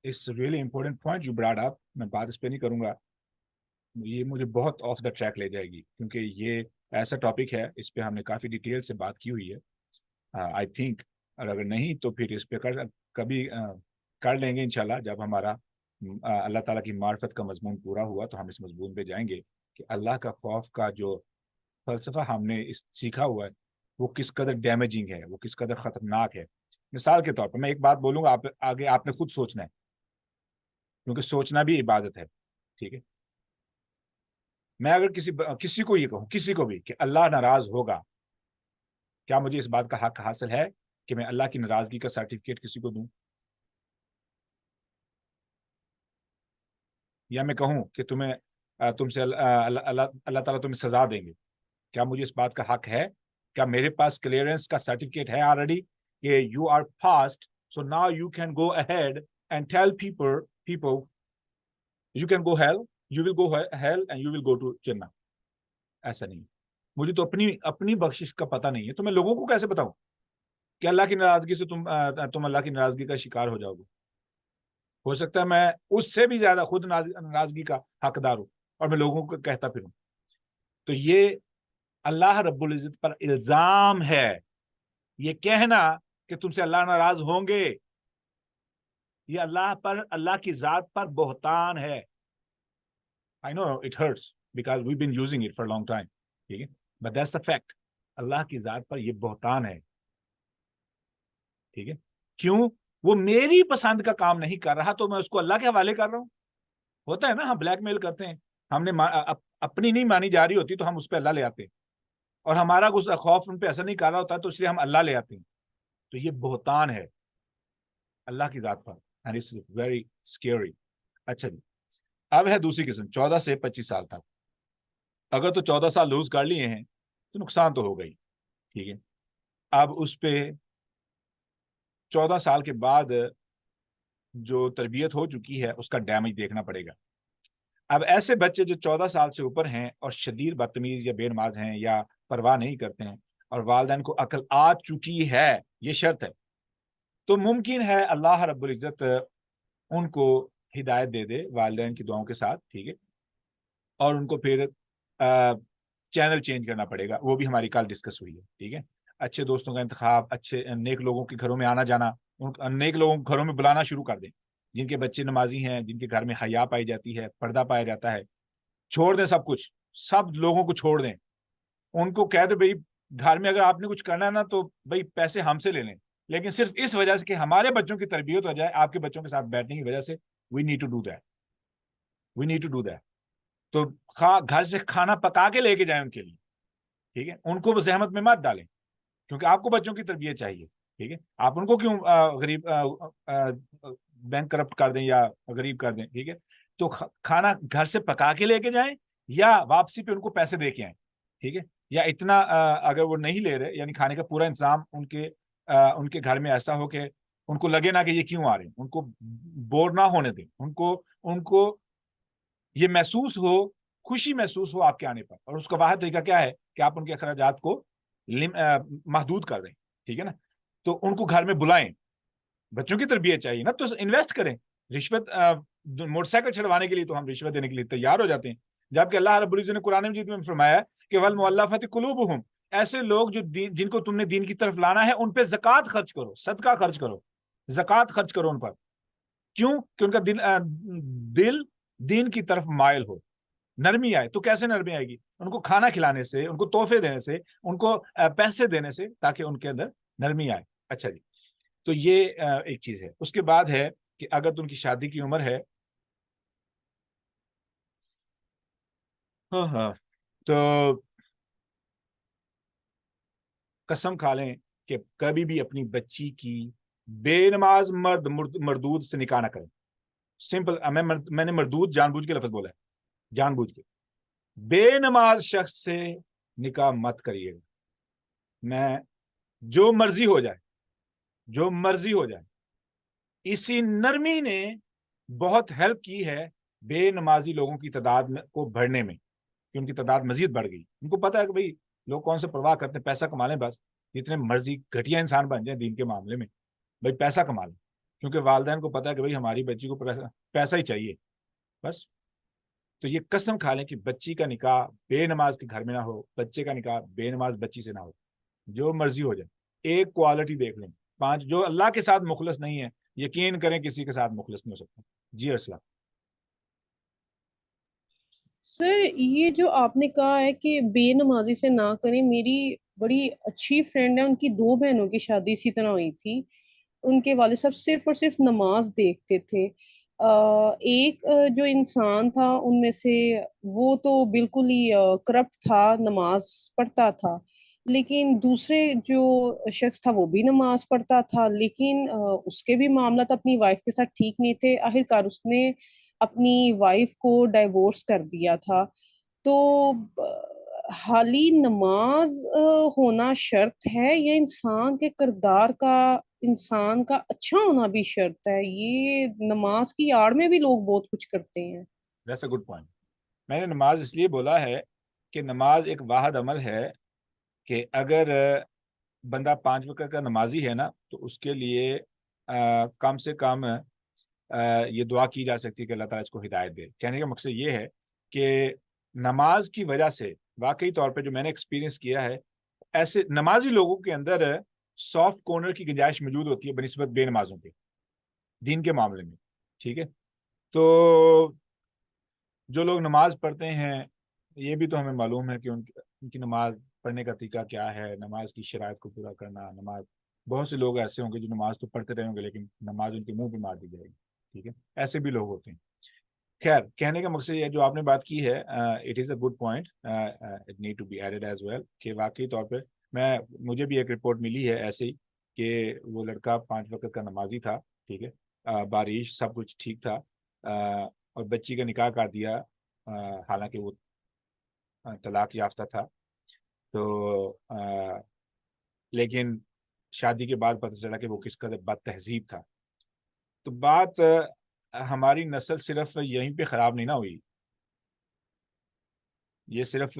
It's a really important point you brought up. میں بات اس پہ نہیں کروں گا, یہ مجھے بہت آف دا ٹریک لے جائے گی, کیونکہ یہ ایسا ٹاپک ہے, اس پہ ہم نے کافی ڈیٹیل سے بات کی ہوئی ہے. آئی تھنک, اور اگر نہیں تو پھر اس پہ کبھی کر لیں گے انشاءاللہ, جب ہمارا اللہ تعالیٰ کی معرفت کا مضمون پورا ہوا تو ہم اس مضمون پہ جائیں گے کہ اللہ کا خوف کا جو فلسفہ ہم نے سیکھا ہوا ہے وہ کس قدر ڈیمیجنگ ہے, وہ کس قدر خطرناک ہے. مثال کے طور پر میں ایک بات بولوں گا, آگے آپ نے خود سوچنا ہے, کیونکہ سوچنا بھی عبادت ہے, ٹھیک ہے. میں اگر کسی کو یہ کہوں, کسی کو بھی, کہ اللہ ناراض ہوگا, کیا مجھے اس بات کا حق حاصل ہے کہ میں اللہ کی ناراضگی کا سرٹیفکیٹ کسی کو دوں؟ یا میں کہوں کہ تم سے اللہ تعالیٰ تمہیں سزا دیں گے, کیا مجھے اس بات کا حق ہے؟ کیا میرے پاس کلیئرنس کا سرٹیفکیٹ ہے آلریڈی کہ you are passed, so now you can go ahead and tell people you can go hell, you will go hell and you will go to Jannah. ایسا نہیں. مجھے تو اپنی بخشش کا پتہ نہیں ہے, تو میں لوگوں کو کیسے بتاؤں کہ اللہ کی ناراضگی سے تم اللہ کی ناراضگی کا شکار ہو جاؤ گے. ہو سکتا ہے میں اس سے بھی زیادہ خود ناراضگی کا حقدار ہوں اور میں لوگوں کو کہتا پھروں. تو یہ اللہ رب العزت پر الزام ہے, یہ کہنا کہ تم سے اللہ ناراض ہوں گے, یہ اللہ کی ذات پر بہتان ہے. I know it hurts because we've been using it for a long time, ٹھیک ہے, but that's the fact. اللہ کی ذات پر یہ بہتان ہے, ٹھیک ہے. کیوں؟ وہ میری پسند کا کام نہیں کر رہا تو میں اس کو اللہ کے حوالے کر رہا ہوں. ہوتا ہے نا, ہم بلیک میل کرتے ہیں, ہم نے اپنی نہیں مانی جا رہی ہوتی تو ہم اس پہ اللہ لے آتے ہیں, اور ہمارا غصہ خوف ان پہ اثر نہیں کر رہا ہوتا تو اس لیے ہم اللہ لے آتے ہیں. تو یہ بہتان ہے اللہ کی ذات پر, and it's very scary. اچھا جی, اب ہے دوسری قسم, 14 سے 25 سال تک. اگر تو 14 سال لوز کر لیے ہیں تو نقصان تو ہو گئی, ٹھیک ہے. اب اس پہ 14 سال کے بعد جو تربیت ہو چکی ہے اس کا ڈیمیج دیکھنا پڑے گا. اب ایسے بچے جو 14 سال سے اوپر ہیں اور شدید بدتمیز یا بے نماز ہیں یا پرواہ نہیں کرتے ہیں اور والدین کو عقل آ چکی ہے, یہ شرط ہے, تو ممکن ہے اللہ رب العزت ان کو ہدایت دے دے والدین کی دعاؤں کے ساتھ, ٹھیک ہے. اور ان کو پھر چینل چینج کرنا پڑے گا, وہ بھی ہماری کل ڈسکس ہوئی ہے, ٹھیک ہے. اچھے دوستوں کا انتخاب, اچھے نیک لوگوں کے گھروں میں آنا جانا, نیک لوگوں کو گھروں میں بلانا شروع کر دیں, جن کے بچے نمازی ہیں, جن کے گھر میں حیا پائی جاتی ہے, پردہ پایا جاتا ہے. چھوڑ دیں سب کچھ, سب لوگوں کو چھوڑ دیں. ان کو کہہ دیں بھائی گھر میں اگر آپ نے کچھ کرنا ہے نا تو بھائی پیسے ہم سے لے لیں, لیکن صرف اس وجہ سے کہ ہمارے بچوں کی تربیت ہو جائے, آپ کے بچوں کے ساتھ بیٹھنے کی وجہ سے, we need to do that, we need to do that. تو گھر سے کھانا پکا کے لے کے جائیں ان کے لیے, ٹھیک ہے, ان کو زحمت میں مت ڈالیں, کیونکہ آپ کو بچوں کی تربیت چاہیے, ٹھیک ہے. آپ ان کو کیوں غریب بینک کرپٹ کر دیں یا غریب کر دیں, ٹھیک ہے. تو کھانا گھر سے پکا کے لے کے جائیں یا واپسی پہ ان کو پیسے دے کے آئیں, ٹھیک ہے. یا اتنا اگر وہ نہیں لے رہے, یعنی کھانے کا پورا انتظام ان کے گھر میں ایسا ہو کہ ان کو لگے نہ کہ یہ کیوں آ رہے ہیں, ان کو بور نہ ہونے دیں, ان کو یہ محسوس ہو, خوشی محسوس ہو آپ کے آنے پر. اور اس کا واحد طریقہ کیا ہے کہ آپ ان کے اخراجات کو محدود کر دیں, ٹھیک ہے نا. تو ان کو گھر میں بلائیں, بچوں کی تربیت چاہیے نا, تو انویسٹ کریں. رشوت موٹر سائیکل چڑھوانے کے لیے تو ہم رشوت دینے کے لیے تیار ہو جاتے ہیں, جبکہ اللہ رب العزت نے قرآن مجید میں فرمایا کہ والمؤلفۃ قلوبہم, ایسے لوگ جن کو تم نے دین کی طرف لانا ہے ان پہ زکوٰۃ خرچ کرو, صدقہ خرچ کرو, زکوٰۃ خرچ کرو ان پر. کیوں؟ کہ ان کا دل دین کی طرف مائل ہو, نرمی آئے. تو کیسے نرمی آئے گی؟ ان کو کھانا کھلانے سے, ان کو تحفے دینے سے, ان کو پیسے دینے سے, تاکہ ان کے اندر نرمی آئے. اچھا جی, تو یہ ایک چیز ہے. اس کے بعد ہے کہ اگر تم کی شادی کی عمر ہے, ہاں تو قسم کھا لیں کہ کبھی بھی اپنی بچی کی بے نماز مردود سے نکاح نہ کریں. سمپل, میں نے مردود جان بوجھ کے لفظ بولا ہے, جان بوجھ کے. بے نماز شخص سے نکاح مت کریے گا. میں جو مرضی ہو جائے, جو مرضی ہو جائے, اسی نرمی نے بہت ہیلپ کی ہے بے نمازی لوگوں کی تعداد کو بڑھنے میں, کہ ان کی تعداد مزید بڑھ گئی. ان کو پتا ہے کہ بھائی لوگ کون سے پرواہ کرتے ہیں, پیسہ کما لیں بس, جتنے مرضی گھٹیا انسان بن جائیں دین کے معاملے میں, بھائی پیسہ کما لیں, کیونکہ والدین کو پتا ہے کہ بھائی ہماری بچی کو پیسہ ہی چاہیے بس. تو یہ قسم کھا لیں کہ بچی کا نکاح بے نماز کے گھر میں نہ ہو, بچے کا نکاح بے نماز بچی سے نہ ہو. جو مرضی ہو جائے, ایک کوالٹی دیکھ لیں. 5 جو اللہ کے ساتھ مخلص نہیں ہے, یقین کریں کسی کے ساتھ مخلص نہیں ہو سکتا. جی ارسلہ. سر یہ جو آپ نے کہا ہے کہ بے نمازی سے نہ کریں, میری بڑی اچھی فرینڈ ہے, ان کی 2 بہنوں کی شادی اسی طرح ہوئی تھی. ان کے والد صاحب صرف اور صرف نماز دیکھتے تھے. ایک جو انسان تھا ان میں سے, وہ تو بالکل ہی کرپٹ تھا, نماز پڑھتا تھا. لیکن دوسرے جو شخص تھا وہ بھی نماز پڑھتا تھا, لیکن اس کے بھی معاملات اپنی وائف کے ساتھ ٹھیک نہیں تھے. آخرکار اس نے اپنی وائف کو ڈائیورس کر دیا تھا. تو حالی نماز ہونا شرط ہے یا انسان کے کردار کا, انسان کا اچھا ہونا بھی شرط ہے؟ یہ نماز کی آڑ میں بھی لوگ بہت کچھ کرتے ہیں. That's a good point. میں نے نماز اس لیے بولا ہے کہ نماز ایک واحد عمل ہے کہ اگر بندہ 5 وقت کا نمازی ہے نا, تو اس کے لیے کم سے کم یہ دعا کی جا سکتی ہے کہ اللہ تعالیٰ اس کو ہدایت دے. کہنے کا مقصد یہ ہے کہ نماز کی وجہ سے واقعی طور پہ جو میں نے ایکسپیرینس کیا ہے, ایسے نمازی لوگوں کے اندر سافٹ کارنر کی گنجائش موجود ہوتی ہے بنسبت بے نمازوں کے دین کے معاملے میں, ٹھیک ہے. تو جو لوگ نماز پڑھتے ہیں, یہ بھی تو ہمیں معلوم ہے کہ ان کی نماز پڑھنے کا طریقہ کیا ہے, نماز کی شرائط کو پورا کرنا. نماز بہت سے لوگ ایسے ہوں گے جو نماز تو پڑھتے رہیں گے لیکن نماز ان کے منہ پہ مار دی جائے گی, ٹھیک ہے. ایسے بھی لوگ ہوتے ہیں. خیر, کہنے کا مقصد یہ جو آپ نے بات کی ہے, it is a good point, it need to be added as well, کہ واقعی طور پہ مجھے بھی ایک رپورٹ ملی ہے ایسے ہی کہ وہ لڑکا 5 وقت کا نمازی تھا, ٹھیک ہے, بارش سب کچھ ٹھیک تھا, اور بچی کا نکاح کر دیا, حالانکہ وہ طلاق یافتہ تھا. تو لیکن شادی کے بعد پتہ چلا کہ وہ کس قدر بد تہذیب تھا. تو بات ہماری نسل صرف یہیں پہ خراب نہیں نہ ہوئی, یہ صرف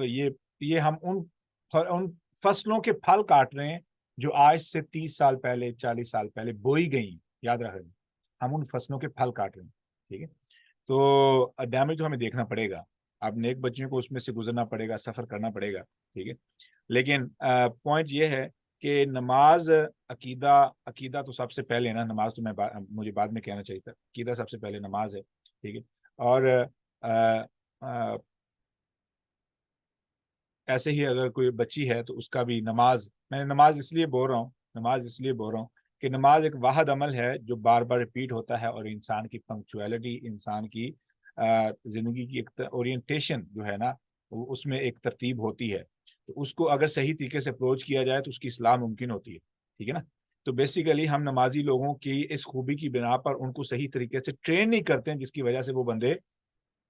یہ ہم ان فصلوں کے پھل کاٹ رہے ہیں جو آج سے 30 سال پہلے 40 سال پہلے بوئی گئی. یاد رکھیں, ہم ان فصلوں کے پھل کاٹ رہے ہیں, ٹھیک ہے. تو ڈیمیج تو ہمیں دیکھنا پڑے گا, اب نیک بچیوں کو اس میں سے گزرنا پڑے گا, سفر کرنا پڑے گا, ٹھیک ہے. لیکن پوائنٹ یہ ہے کہ نماز عقیدہ تو سب سے پہلے نا، نماز تو مجھے بعد میں کہنا چاہیے تھا، عقیدہ سب سے پہلے نماز ہے، ٹھیک ہے. اور ایسے ہی اگر کوئی بچی ہے تو اس کا بھی نماز، میں نماز اس لیے بول رہا ہوں کہ نماز ایک واحد عمل ہے جو بار بار ریپیٹ ہوتا ہے، اور انسان کی پنکچویلٹی، انسان کی زندگی کی ایک اورینٹیشن جو ہے نا، اس میں ایک ترتیب ہوتی ہے. تو اس کو اگر صحیح طریقے سے اپروچ کیا جائے تو اس کی اصلاح ممکن ہوتی ہے، ٹھیک ہے نا. تو بیسیکلی ہم نمازی لوگوں کی اس خوبی کی بنا پر ان کو صحیح طریقے سے ٹرین نہیں کرتے ہیں، جس کی وجہ سے وہ بندے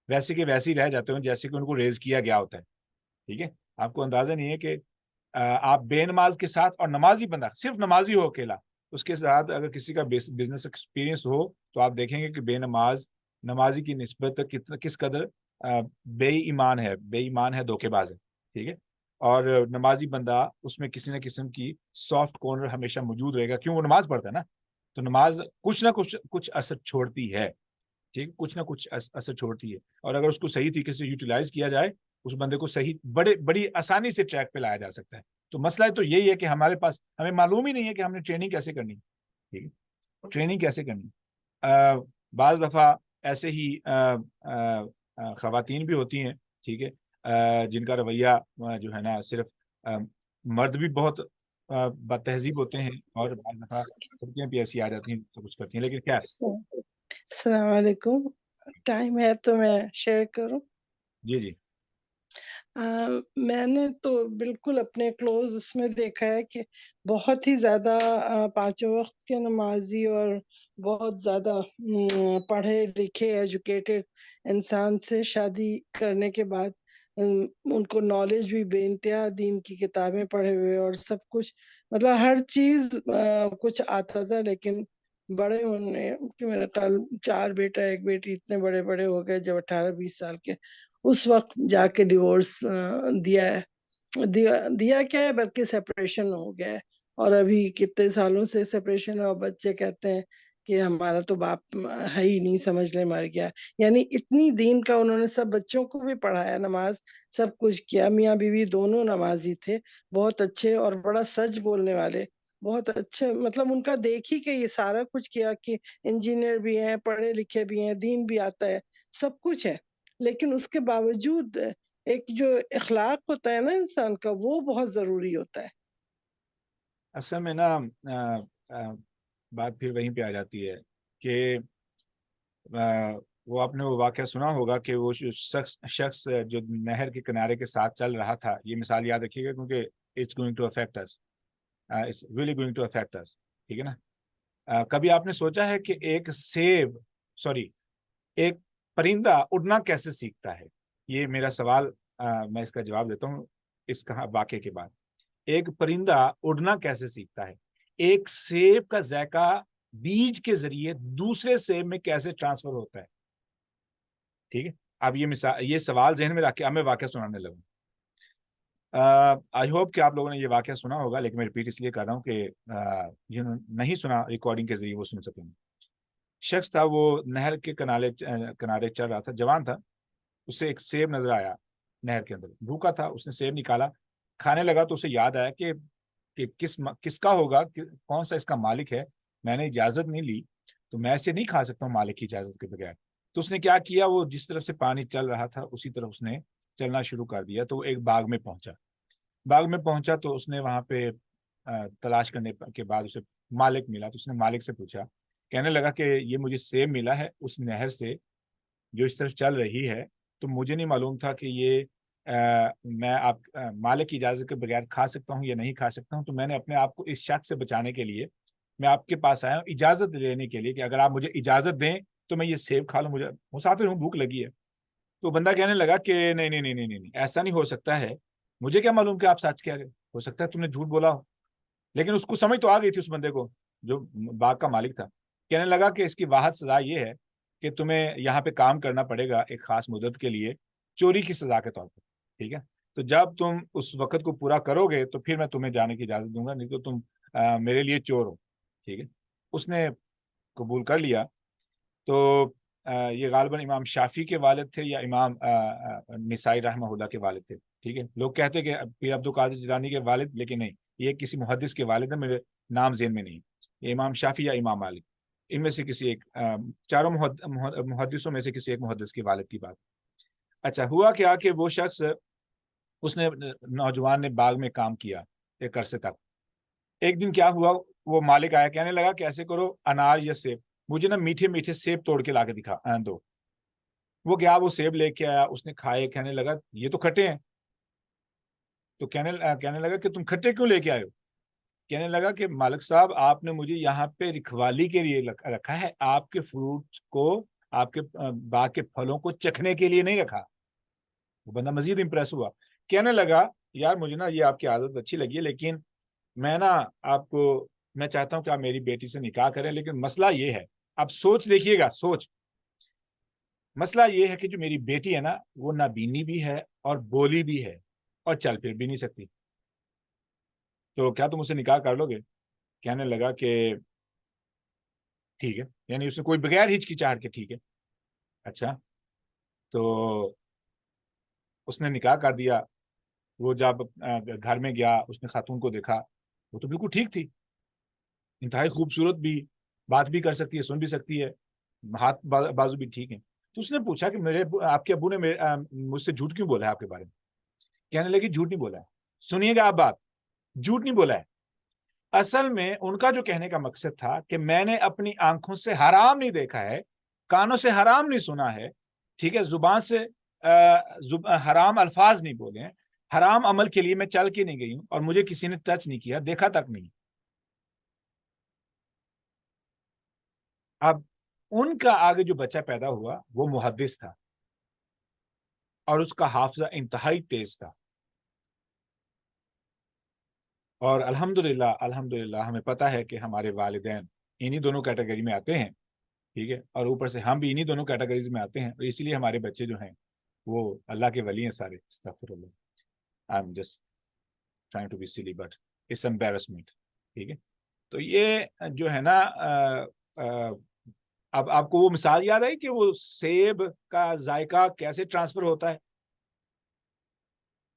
ویسے کے ویسے ہی رہ جاتے ہیں جیسے کہ ان کو ریز کیا گیا ہوتا ہے، ٹھیک ہے. آپ کو اندازہ نہیں ہے کہ آپ بے نماز کے ساتھ اور نمازی بندہ، صرف نمازی ہو اکیلا، اس کے ساتھ اگر کسی کا بزنس ایکسپیرینس ہو تو آپ دیکھیں گے کہ بے نماز نمازی کی نسبت کس قدر بے ایمان ہے، دھوکے باز ہے، ٹھیک ہے. اور نمازی بندہ اس میں کسی نہ قسم کی سافٹ کارنر ہمیشہ موجود رہے گا، کیوں وہ نماز پڑھتا ہے نا. تو نماز کچھ نہ کچھ اثر چھوڑتی ہے، ٹھیک، کچھ نہ کچھ اثر چھوڑتی ہے. اور اگر اس کو صحیح طریقے سے یوٹیلائز کیا جائے، اس بندے کو صحیح بڑی آسانی سے ٹریک پہ لایا جا سکتا ہے. تو مسئلہ تو یہی ہے کہ ہمیں معلوم ہی نہیں ہے کہ ہم نے ٹریننگ کیسے کرنی، ٹھیک ہے، ٹریننگ کیسے کرنی. بعض دفعہ ایسے ہی خواتین بھی ہوتی ہیں، ٹھیک ہے، جن کا رویہ جو ہے نا صرف مرد بھی بہت بد تہذیب ہوتے ہیں، اور بعض دفعہ لڑکیاں بھی ایسی آ جاتی ہیں، سب کچھ کرتی ہیں. لیکن کیا السلام علیکم، ٹائم ہے تو میں شیئر کروں. جی میں نے تو بالکل اپنے کلوز اس میں دیکھا ہے کہ بہت ہی زیادہ پانچوں وقت کے نمازی اور بہت زیادہ پڑھے لکھے ایجوکیٹڈ انسان سے شادی کرنے کے بعد ان کو نالج بھی بے انتہا، دین کی کتابیں پڑھے ہوئے اور سب کچھ، مطلب ہر چیز کچھ آتا تھا، لیکن بڑے ہونے کہ میرا خیال 4 بیٹا 1 بیٹی اتنے بڑے بڑے ہو گئے جب 18-20 سال کے، اس وقت جا کے ڈیورس دیا کیا ہے، بلکہ سیپریشن ہو گیا ہے. اور ابھی کتنے سالوں سے سیپریشن ہے، اور بچے کہتے ہیں کہ ہمارا تو باپ ہے ہی نہیں، سمجھ لے مر گیا. یعنی اتنی دین کا انہوں نے سب بچوں کو بھی پڑھایا، نماز سب کچھ کیا. میاں بیوی دونوں نمازی تھے، بہت اچھے اور بڑا سچ بولنے والے، بہت اچھے. مطلب ان کا دیکھ ہی کہ یہ سارا کچھ کیا، کہ انجینئر بھی ہیں، پڑھے لکھے بھی ہیں، دین بھی آتا ہے، سب کچھ ہے. لیکن اس کے باوجود ایک جو اخلاق ہوتا ہے نا انسان کا، وہ بہت ضروری ہوتا ہے. اصل میں نا بات پھر وہیں پہ آ جاتی ہے کہ وہ آپ نے وہ واقعہ سنا ہوگا کہ وہ شخص جو نہر کے کنارے کے ساتھ چل رہا تھا. یہ مثال یاد رکھیے گا کیونکہ it's going to affect us, it's really going to affect us, ٹھیک ہے نا. کبھی آپ نے سوچا ہے کہ ایک پرندہ اڑنا کیسے سیکھتا ہے؟ یہ میرا سوال، میں اس کا جواب دیتا ہوں اس واقعے کے بعد. ایک پرندہ اڑنا کیسے سیکھتا ہے؟ ایک سیب کا ذائقہ بیج کے ذریعے دوسرے سیب میں کیسے ٹرانسفر ہوتا ہے؟ ٹھیک ہے. اب یہ سوال ذہن میں رکھ کے اب میں واقعہ سنانے لگوں. آئی ہوپ کہ آپ لوگوں نے یہ واقعہ سنا ہوگا، لیکن میں ریپیٹ اس لیے کر رہا ہوں کہ جنہوں نے نہیں سنا ریکارڈنگ کے ذریعے وہ سن سکیں. شخص تھا، وہ نہر کے کنارے چل رہا تھا، جوان تھا. اسے ایک سیب نظر آیا نہر کے اندر، بھوکا تھا. اس نے سیب نکالا، کھانے لگا تو اسے یاد آیا کہ کس کا ہوگا، کون سا اس کا مالک ہے. میں نے اجازت نہیں لی تو میں اسے نہیں کھا سکتا ہوں مالک کی اجازت کے بغیر. تو اس نے کیا کیا، وہ جس طرف سے پانی چل رہا تھا اسی طرف اس نے چلنا شروع کر دیا. تو وہ ایک باغ میں پہنچا تو اس نے وہاں پہ تلاش کرنے کے بعد اسے مالک ملا. تو اس نے مالک سے پوچھا، کہنے لگا کہ یہ مجھے سیب ملا ہے اس نہر سے جو اس طرف چل رہی ہے، تو مجھے نہیں معلوم تھا کہ یہ میں آپ مالک کی اجازت کے بغیر کھا سکتا ہوں یا نہیں کھا سکتا ہوں. تو میں نے اپنے آپ کو اس شخص سے بچانے کے لیے میں آپ کے پاس آیا ہوں اجازت لینے کے لیے، کہ اگر آپ مجھے اجازت دیں تو میں یہ سیب کھا لوں، مجھے مسافر ہوں، بھوک لگی ہے. تو بندہ کہنے لگا کہ نہیں، ایسا نہیں ہو سکتا ہے. مجھے کیا معلوم کہ آپ سچ کہہ رہے، ہو سکتا ہے تم نے جھوٹ بولا ہو. لیکن اس کو سمجھ تو آ گئی تھی، اس بندے کو جو باغ کا مالک تھا. کہنے لگا کہ اس کی واحد سزا یہ ہے کہ تمہیں یہاں پہ کام کرنا پڑے گا ایک خاص مدت کے لیے، چوری کی سزا کے طور پر، ٹھیک ہے. تو جب تم اس وقت کو پورا کرو گے تو پھر میں تمہیں جانے کی اجازت دوں گا، نہیں تو تم میرے لیے چور ہو، ٹھیک ہے. اس نے قبول کر لیا. تو یہ غالباً امام شافعی کے والد تھے یا امام نسائی رحمہ اللہ کے والد تھے، ٹھیک ہے. لوگ کہتے کہ پیر عبد القادر جیلانی کے والد، لیکن نہیں، یہ کسی محدث کے والد ہیں، میرے نام ذہن میں نہیں، یہ امام شافعی یا امام مالک، ان میں سے کسی ایک، چاروں محدثوں میں سے کسی ایک محدث کے والد کی بات۔ اچھا، ہوا کیا کہ وہ شخص، اس نے نوجوان نے باغ میں کام کیا ایک عرصے تک۔ ایک دن کیا ہوا، وہ مالک آیا، کہنے لگا کہ ایسے کرو، انار یا سیب، مجھے نا میٹھے میٹھے سیب توڑ کے لا کے دکھا دو۔ وہ گیا، وہ سیب لے کے آیا، اس نے کھائے، کہنے لگا یہ تو کھٹے ہیں۔ تو کہنے لگا کہ تم کھٹے کیوں لے کے آئے ہو؟ کہنے لگا کہ مالک صاحب، آپ نے مجھے یہاں پہ رکھوالی کے لیے رکھا ہے، آپ کے فروٹ کو، آپ کے باغ کے پھلوں کو چکھنے کے لیے نہیں رکھا۔ وہ بندہ مزید امپریس ہوا، کہنے لگا یار مجھے نا یہ آپ کی عادت اچھی لگی ہے، لیکن میں نا آپ کو، میں چاہتا ہوں کہ آپ میری بیٹی سے نکاح کریں، لیکن مسئلہ یہ ہے، اب سوچ دیکھیے گا، سوچ، مسئلہ یہ ہے کہ جو میری بیٹی ہے نا، وہ نابینی بھی ہے اور بولی بھی ہے اور چل پھر بھی نہیں سکتی، تو کیا تم اسے نکاح کر لو گے؟ کہنے لگا کہ ٹھیک ہے، یعنی اس نے کوئی بغیر ہچکچاہٹ کے ٹھیک ہے۔ اچھا، تو اس نے نکاح کر دیا۔ وہ جب گھر میں گیا، اس نے خاتون کو دیکھا، وہ تو بالکل ٹھیک تھی، انتہائی خوبصورت بھی، بات بھی کر سکتی ہے، سن بھی سکتی ہے، ہاتھ بازو بھی ٹھیک ہیں۔ تو اس نے پوچھا کہ آپ کے ابو نے مجھ سے جھوٹ کیوں بولا ہے آپ کے بارے میں؟ کہنے لگی جھوٹ نہیں بولا ہے۔ سنیے گا آپ بات، جھوٹ نہیں بولا ہے، اصل میں ان کا جو کہنے کا مقصد تھا کہ میں نے اپنی آنکھوں سے حرام نہیں دیکھا ہے، کانوں سے حرام نہیں سنا ہے، ٹھیک ہے، زبان سے حرام الفاظ نہیں بولے ہیں، حرام عمل کے لیے میں چل کے نہیں گئی ہوں، اور مجھے کسی نے ٹچ نہیں کیا، دیکھا تک نہیں۔ اب ان کا آگے جو بچہ پیدا ہوا وہ محدث تھا، اور اس کا حافظہ انتہائی تیز تھا، اور الحمدللہ ہمیں پتہ ہے کہ ہمارے والدین انہی دونوں کیٹیگری میں آتے ہیں، ٹھیک ہے، اور اوپر سے ہم بھی انہی دونوں کیٹیگریز میں آتے ہیں، اور اسی لیے ہمارے بچے جو ہیں وہ اللہ کے ولی ہیں سارے۔ استغفر اللہ، I'm just trying to be silly but it's embarrassment، ٹھیک ہے۔ تو یہ جو ہے نا، اب آپ کو وہ مثال یاد ہے کہ وہ سیب کا ذائقہ کیسے ٹرانسفر ہوتا ہے،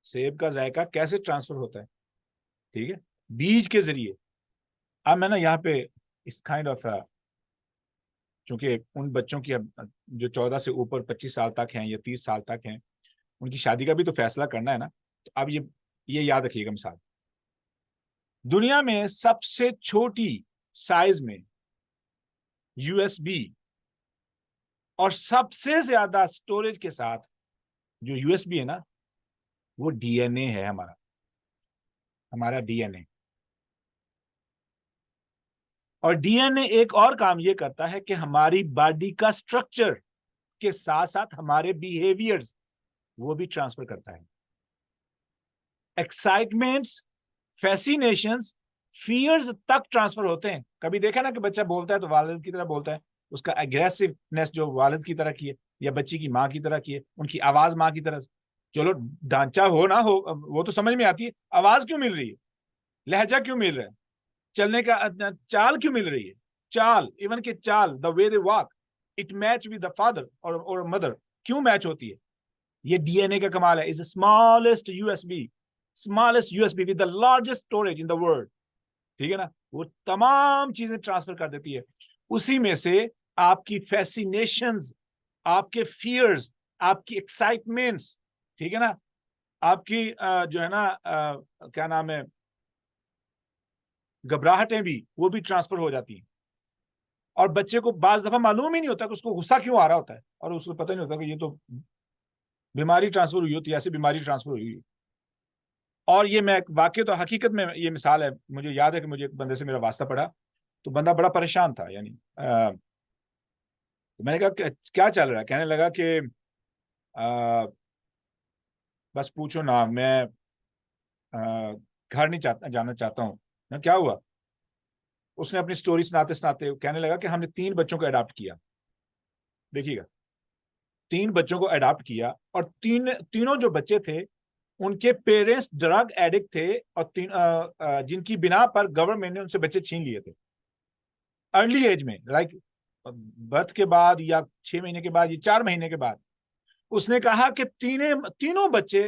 سیب کا ذائقہ کیسے ٹرانسفر ہوتا ہے، ٹھیک ہے، بیج کے ذریعے۔ اب میں نا یہاں پہ اس کائنڈ آف، چونکہ ان بچوں کی جو 14 سے اوپر 25 سال تک ہیں یا 30 سال تک ہیں، ان کی شادی کا بھی تو فیصلہ کرنا ہے نا، تو اب یہ یاد رکھیے گا مثال، دنیا میں سب سے چھوٹی سائز میں یو ایس بی اور سب سے زیادہ سٹوریج کے ساتھ جو یو ایس بی ہے نا، وہ ڈی این اے ہے، ہمارا ڈی این اے۔ اور ڈی این اے ایک اور کام یہ کرتا ہے کہ ہماری باڈی کا سٹرکچر کے ساتھ ساتھ ہمارے بیہیویئرز وہ بھی ٹرانسفر کرتا ہے۔ ایکسائٹمنٹس، فیسینیشنز، فیئرز تک ٹرانسفر ہوتے ہیں۔ کبھی دیکھا نا کہ بچہ بولتا ہے تو والد کی طرح بولتا ہے، اس کا اگریسونیس جو والد کی طرح کی ہے، یا بچی کی ماں کی طرح کی ہے، ان کی آواز ماں کی طرح، چلو ڈھانچہ ہو نہ ہو وہ تو سمجھ میں آتی ہے، آواز کیوں مل رہی ہے، لہجہ کیوں مل رہا ہے، چلنے کا چال کیوں مل رہی ہے، چال، ایون کہ چال، the way they walk, it match with the father اور مدر، کیوں میچ ہوتی ہے؟ یہ ڈی این اے کا کمال ہے۔ از the smallest USB with the largest storage in the world، ٹھیک ہے نا، وہ تمام چیزیں ٹرانسفر کر دیتی ہے۔ اسی میں سے آپ کی فیسینیشنز، آپ کے فیئرز، آپ کی ایکسائٹمنٹس، ٹھیک ہے نا، آپ کی جو ہے نا کیا نام ہے، گھبراہٹیں بھی، وہ بھی ٹرانسفر ہو جاتی ہیں۔ اور بچے کو بعض دفعہ معلوم ہی نہیں ہوتا کہ اس کو غصہ کیوں آ رہا ہوتا ہے، اور اس کو پتہ نہیں ہوتا کہ یہ تو بیماری ٹرانسفر ہوئی ہوتی ہے، ایسی بیماری ٹرانسفر ہوئی۔ اور یہ میں واقع تو حقیقت میں یہ مثال ہے، مجھے یاد ہے کہ مجھے ایک بندے سے میرا واسطہ پڑا، تو بندہ بڑا پریشان تھا، یعنی میں نے کہا کیا چل رہا ہے؟ کہنے لگا کہ بس پوچھو نا، میں گھر نہیں جانا چاہتا ہوں۔ میں کیا ہوا؟ اس نے اپنی سٹوری سناتے سناتے کہنے لگا کہ ہم نے 3 بچوں کو اڈاپٹ کیا۔ دیکھیے گا، 3 بچوں کو اڈاپٹ کیا، اور تینوں جو بچے تھے ان کے پیرنٹس ڈرگ ایڈکٹ تھے، اور جن کی بنا پر گورنمنٹ نے ان سے بچے چھین لیے تھے ارلی ایج میں، لائک برتھ کے بعد یا 6 مہینے کے بعد یا 4 مہینے کے بعد۔ اس نے کہا کہ تینوں بچے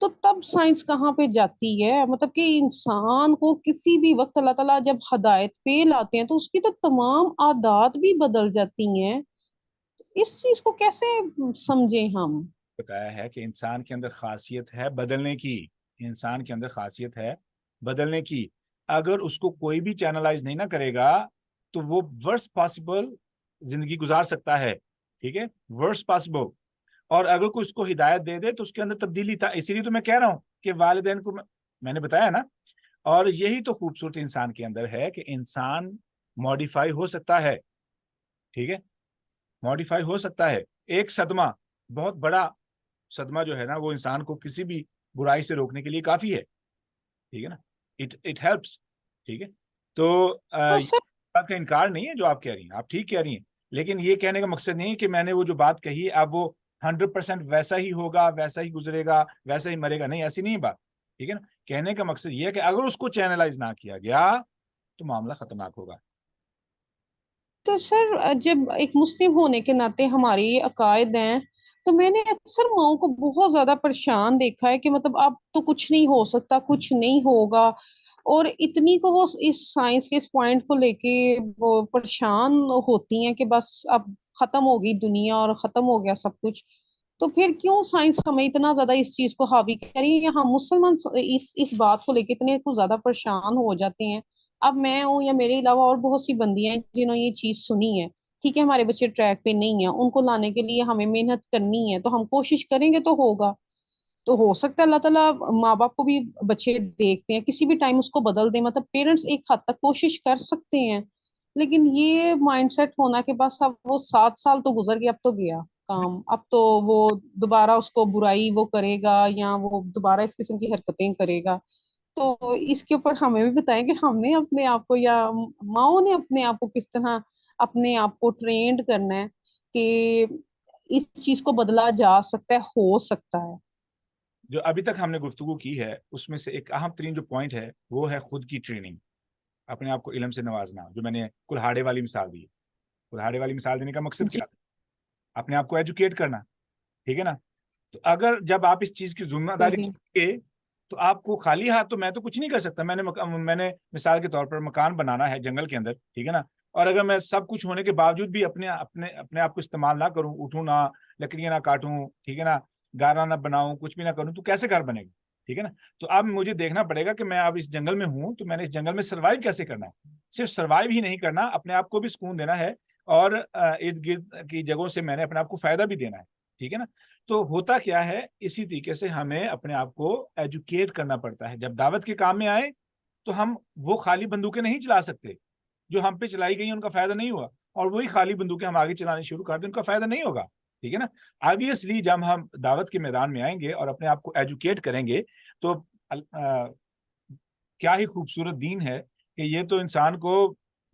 تو تب سائنس کہاں پہ جاتی ہے؟ مطلب کہ انسان کو کسی بھی وقت اللہ تعالیٰ جب ہدایت پہ لاتے ہیں تو اس کی تو تمام عادات بھی بدل جاتی ہیں. اس چیز کو کیسے سمجھیں ہم؟ بتایا ہے کہ انسان کے اندر خاصیت ہے بدلنے کی. انسان کے اندر خاصیت ہے بدلنے کی. اگر اس کو کوئی بھی چینلائز نہیں نہ کرے گا تو وہ ورسٹ پاسبل زندگی گزار سکتا ہے. ٹھیک ہے, ورسٹ پاسبل. اور اگر کوئی اس کو ہدایت دے دے تو اس کے اندر تبدیلی تھا. اسی لیے تو میں کہہ رہا ہوں کہ والدین کو میں نے بتایا نا, اور یہی تو خوبصورت انسان کے اندر ہے کہ انسان ماڈیفائی ہو سکتا ہے. ٹھیک ہے, ماڈیفائی ہو سکتا ہے. ایک صدمہ, بہت بڑا صدمہ جو ہے نا, وہ انسان کو کسی بھی برائی سے روکنے کے لیے کافی ہے. ٹھیک ہے نا, اٹ ہیلپس. ٹھیک ہے, تو تو سر بات کا انکار نہیں ہے جو آپ کہہ رہی ہیں, آپ ٹھیک کہہ رہی ہیں. لیکن یہ کہنے کا مقصد نہیں ہے کہ میں نے وہ جو بات کہی اب وہ 100% ویسا ہی ہوگا, ویسا ہی گزرے گا, ویسا ہی مرے گا. نہیں, ایسی نہیں بات. ٹھیک ہے نا, کہنے کا مقصد یہ ہے کہ اگر اس کو چینلائز نہ کیا گیا تو معاملہ خطرناک ہوگا. تو سر جب ایک مسلم ہونے کے ناطے ہماری یہ عقائد ہیں, تو میں نے اکثر ماؤں کو بہت زیادہ پریشان دیکھا ہے کہ مطلب اب تو کچھ نہیں ہو سکتا, کچھ نہیں ہوگا, اور اتنی کو وہ اس سائنس کے اس پوائنٹ کو لے کے وہ پریشان ہوتی ہیں کہ بس اب ختم ہو گئی دنیا اور ختم ہو گیا سب کچھ. تو پھر کیوں سائنس ہمیں اتنا زیادہ اس چیز کو حاوی کری, یا ہم مسلمان اس بات کو لے کے اتنے کو زیادہ پریشان ہو جاتے ہیں؟ اب میں ہوں یا میرے علاوہ اور بہت سی بندیاں ہیں جنہوں نے یہ چیز سنی ہے. ٹھیک ہے, ہمارے بچے ٹریک پہ نہیں ہیں, ان کو لانے کے لیے ہمیں محنت کرنی ہے, تو ہم کوشش کریں گے تو ہوگا. تو ہو سکتا ہے اللہ تعالیٰ ماں باپ کو بھی بچے دیکھتے ہیں, کسی بھی ٹائم اس کو بدل دیں. مطلب پیرنٹس ایک حد تک کوشش کر سکتے ہیں, لیکن یہ مائنڈ سیٹ ہونا کہ بس اب وہ 7 سال تو گزر گیا, اب تو گیا کام, اب تو وہ دوبارہ اس کو برائی وہ کرے گا یا وہ دوبارہ اس قسم کی حرکتیں کرے گا. تو اس کے اوپر ہمیں بھی بتائیں کہ ہم نے اپنے آپ کو یا ماؤں نے اپنے آپ کو کس طرح اپنے آپ کو ٹرینڈ کرنا ہے کہ اس چیز کو بدلا جا سکتا ہے, ہو سکتا ہے. جو ابھی تک ہم نے گفتگو کی ہے اس میں سے ایک اہم ترین جو پوائنٹ ہے وہ ہے خود کی ٹریننگ, اپنے آپ کو علم سے نوازنا. جو میں نے کلہاڑے والی مثال دی, کلہاڑے والی مثال دینے کا مقصد جی کیا تھا؟ اپنے آپ کو ایجوکیٹ کرنا. ٹھیک ہے نا, تو اگر جب آپ اس چیز کی ذمہ داری صحیح. چکے تو آپ کو خالی ہاتھ تو میں تو کچھ نہیں کر سکتا. میں نے مثال کے طور پر مکان بنانا ہے جنگل کے اندر, ٹھیک ہے نا, اور اگر میں سب کچھ ہونے کے باوجود بھی اپنے آپ کو استعمال نہ کروں, اٹھوں نہ, لکڑیاں نہ کاٹوں, ٹھیک ہے نا, گارا نہ بناؤں, کچھ بھی نہ کروں, تو کیسے گھر بنے گا؟ ٹھیک ہے نا. تو اب مجھے دیکھنا پڑے گا کہ میں اب اس جنگل میں ہوں تو میں نے اس جنگل میں سروائیو کیسے کرنا ہے. صرف سروائیو ہی نہیں کرنا, اپنے آپ کو بھی سکون دینا ہے اور ارد گرد کی جگہوں سے میں نے اپنے آپ کو فائدہ بھی دینا ہے. ٹھیک ہے نا. تو ہوتا کیا ہے, اسی طریقے سے ہمیں اپنے آپ کو ایجوکیٹ کرنا پڑتا ہے. جب دعوت کے کام میں آئے تو ہم وہ خالی بندوقیں نہیں چلا سکتے. جو ہم پہ چلائی گئی ان کا فائدہ نہیں ہوا, اور وہی خالی بندوقیں ہم آگے چلانے شروع کر دیں, ان کا فائدہ نہیں ہوگا. ٹھیک ہے نا. آبویسلی جب ہم دعوت کے میدان میں آئیں گے اور اپنے آپ کو ایجوکیٹ کریں گے تو کیا ہی خوبصورت دین ہے کہ یہ تو انسان کو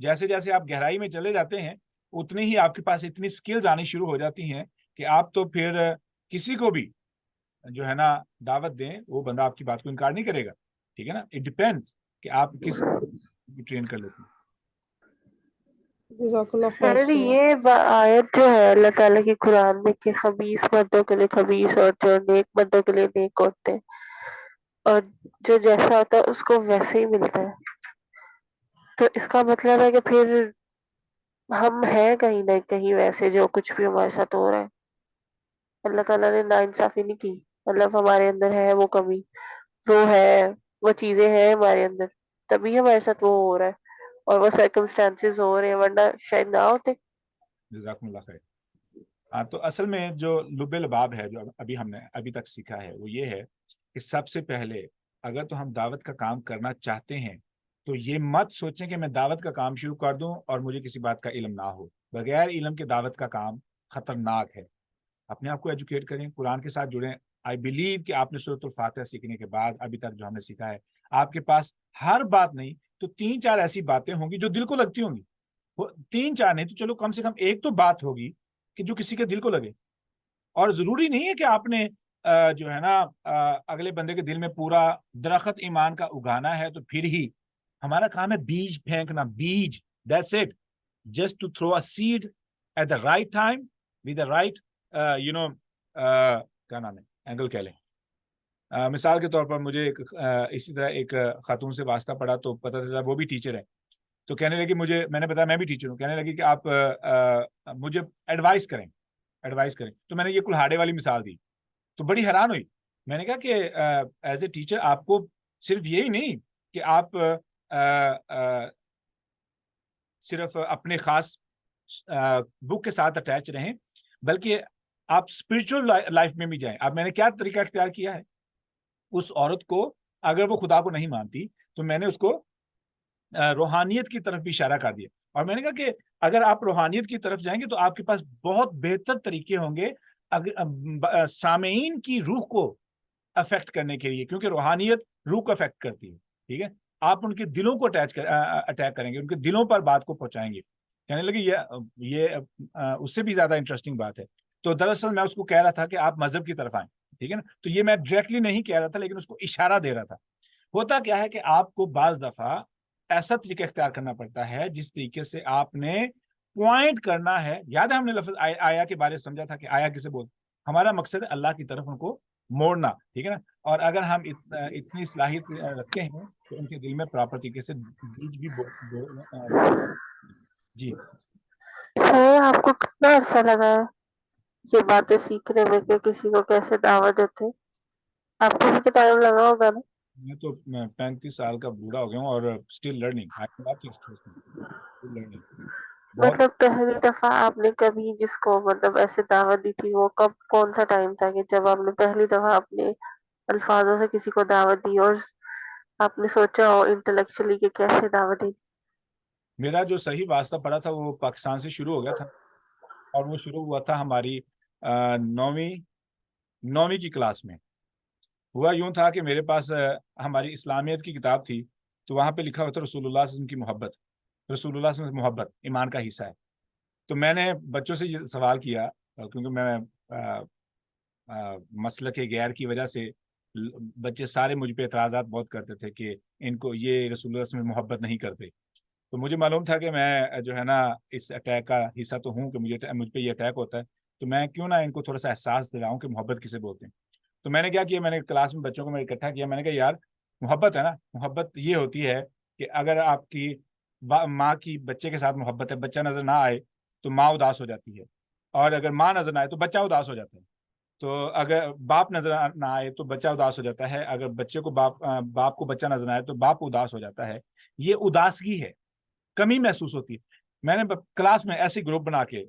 جیسے جیسے آپ گہرائی میں چلے جاتے ہیں اتنے ہی آپ کے پاس اتنی سکلز آنی شروع ہو جاتی ہیں کہ آپ تو پھر کسی کو بھی جو ہے نا دعوت دیں, وہ بندہ آپ کی بات کو انکار نہیں کرے گا. ٹھیک ہے نا. اٹ ڈیپینڈس کہ آپ کس ٹرین کر لیتے ہیں. جزاک اللہ خیر سر سر. یہ آیت جو ہے اللہ تعالیٰ کی قرآن میں کہ خبیث مردوں کے لیے خبیث عورتیں اور نیک مردوں کے لیے نیک عورتیں, اور جو جیسا ہوتا ہے اس کو ویسے ہی ملتا ہے, تو اس کا مطلب ہے کہ پھر ہم ہیں کہیں نہ کہیں ویسے جو کچھ بھی ہمارے ساتھ ہو رہا ہے. اللہ تعالیٰ نے ناانصافی نہیں کی, مطلب ہمارے اندر ہے وہ کمی, وہ ہے, وہ چیزیں ہیں ہمارے اندر, تبھی ہمارے ساتھ وہ ہو رہا ہے اور وہ سرکمسٹانسز ہو رہے ہیں, ورنہ شاید نہ ہوتے. جزاکم اللہ خیر. تو اصل میں جو لب لباب ہے جو ابھی ہم نے ابھی تک سیکھا ہے وہ یہ ہے کہ سب سے پہلے اگر تو ہم دعوت کا کام کرنا چاہتے ہیں تو یہ مت سوچیں کہ میں دعوت کا کام شروع کر دوں اور مجھے کسی بات کا علم نہ ہو. بغیر علم کے دعوت کا کام خطرناک ہے. اپنے آپ کو ایجوکیٹ کریں, قرآن کے ساتھ جڑیں. آئی بلیو کہ آپ نے سورۃ الفاتحہ سیکھنے کے بعد ابھی تک جو ہم نے سیکھا ہے, آپ کے پاس ہر بات نہیں تو 3-4 ایسی باتیں ہوں گی جو دل کو لگتی ہوں گی. 3-4 نہیں تو چلو کم سے کم ایک تو بات ہوگی کہ جو کسی کے دل کو لگے. اور ضروری نہیں ہے کہ آپ نے جو ہے نا اگلے بندے کے دل میں پورا درخت ایمان کا اگانا ہے تو پھر ہی ہمارا کام ہے بیج پھینکنا, بیج. That's it. Just to throw a seed at the right time with the right کیا نام ہے, اینگل کہہ لیں, مثال کے طور پر مجھے اسی طرح ایک خاتون سے واسطہ پڑا تو پتہ چلا وہ بھی ٹیچر ہے، تو کہنے لگی مجھے، میں نے بتایا میں بھی ٹیچر ہوں، کہنے لگی کہ آپ مجھے ایڈوائز کریں. تو میں نے یہ کلہاڑے والی مثال دی تو بڑی حیران ہوئی. میں نے کہا کہ ایز اے ٹیچر آپ کو صرف یہی نہیں کہ آپ صرف اپنے خاص بک کے ساتھ اٹیچ رہیں، بلکہ آپ اسپرچل لائف میں بھی جائیں. اب میں نے کیا طریقہ اختیار کیا ہے، اس عورت کو اگر وہ خدا کو نہیں مانتی تو میں نے اس کو روحانیت کی طرف بھی اشارہ کر دیا، اور میں نے کہا کہ اگر آپ روحانیت کی طرف جائیں گے تو آپ کے پاس بہت بہتر طریقے ہوں گے سامعین کی روح کو افیکٹ کرنے کے لیے، کیونکہ روحانیت روح کو افیکٹ کرتی ہے. ٹھیک ہے، آپ ان کے دلوں کو اٹیک کریں گے، ان کے دلوں پر بات کو پہنچائیں گے. کہنے لگے یہ اس سے بھی زیادہ انٹرسٹنگ بات ہے. تو دراصل میں اس کو کہہ رہا تھا کہ آپ مذہب کی طرف آئیں. ٹھیک ہے نا، تو یہ میں ڈائریکٹلی نہیں کہہ رہا تھا لیکن اس کو اشارہ دے رہا تھا. ہوتا کیا ہے کہ آپ کو بعض دفعہ ایسا طریقہ اختیار کرنا پڑتا ہے جس طریقے سے آپ نے پوائنٹ کرنا ہے. یاد ہے ہم نے لفظ آیا کے بارے سمجھا تھا کہ آیا کسے بولتے، ہمارا مقصد ہے اللہ کی طرف ان کو موڑنا. ٹھیک ہے نا، اور اگر ہم اتنی صلاحیت رکھتے ہیں تو ان کے دل میں پراپر طریقے سے بیج بھی جی. سر آپ کو کتنا عرصہ لگا ہے یہ باتیں سیکھنے میں کہ کسی کو کیسے دعوت دیتے؟ آپ کو بھی تو ٹائم لگا ہوگا نا. میں تو 35 سال کا بوڑھا ہو گیا ہوں اور اسٹل لرننگ. مطلب پہلی دفعہ آپ نے کبھی جس کو مطلب ایسے دعوت دی تھی وہ کب، کون سا ٹائم تھا کہ جب آپ نے پہلی دفعہ اپنے الفاظوں سے کسی کو دعوت دی اور آپ نے سوچا ہو انٹلیکچولی کہ کیسے دعوت دی؟ میرا جو صحیح واسطہ پڑا تھا وہ پاکستان سے شروع ہو گیا تھا، اور وہ شروع ہوا تھا ہماری 9ویں کی کلاس میں. ہوا یوں تھا کہ میرے پاس ہماری اسلامیت کی کتاب تھی، تو وہاں پہ لکھا ہوا تھا رسول اللہ صلی اللہ علیہ وسلم کی محبت. رسول اللہ صلی اللہ علیہ وسلم محبت ایمان کا حصہ ہے. تو میں نے بچوں سے یہ سوال کیا، کیونکہ میں مسلک غیر کی وجہ سے بچے سارے مجھ پہ اعتراضات بہت کرتے تھے کہ ان کو یہ رسول اللہ صلی اللہ علیہ وسلم محبت نہیں کرتے. تو مجھے معلوم تھا کہ میں جو ہے نا اس اٹیک کا حصہ تو ہوں کہ مجھ پہ یہ اٹیک ہوتا ہے، تو میں کیوں نہ ان کو تھوڑا سا احساس دلاؤں کہ محبت کسے بولتے ہیں. تو میں نے کیا کیا، میں نے کلاس میں بچوں کو میں اکٹھا کیا. میں نے کہا یار محبت ہے نا، محبت یہ ہوتی ہے کہ اگر آپ کی ماں کی بچے کے ساتھ محبت ہے، بچہ نظر نہ آئے تو ماں اداس ہو جاتی ہے، اور اگر ماں نظر نہ آئے تو بچہ اداس ہو جاتا ہے. تو اگر باپ نظر نہ آئے تو بچہ اداس ہو جاتا ہے، اگر بچے کو باپ کو بچہ نظر نہ آئے تو باپ اداس ہو جاتا ہے. یہ اداسگی ہے، کمی محسوس ہوتی ہے. میں نے کلاس میں ایسی گروپ بنا کے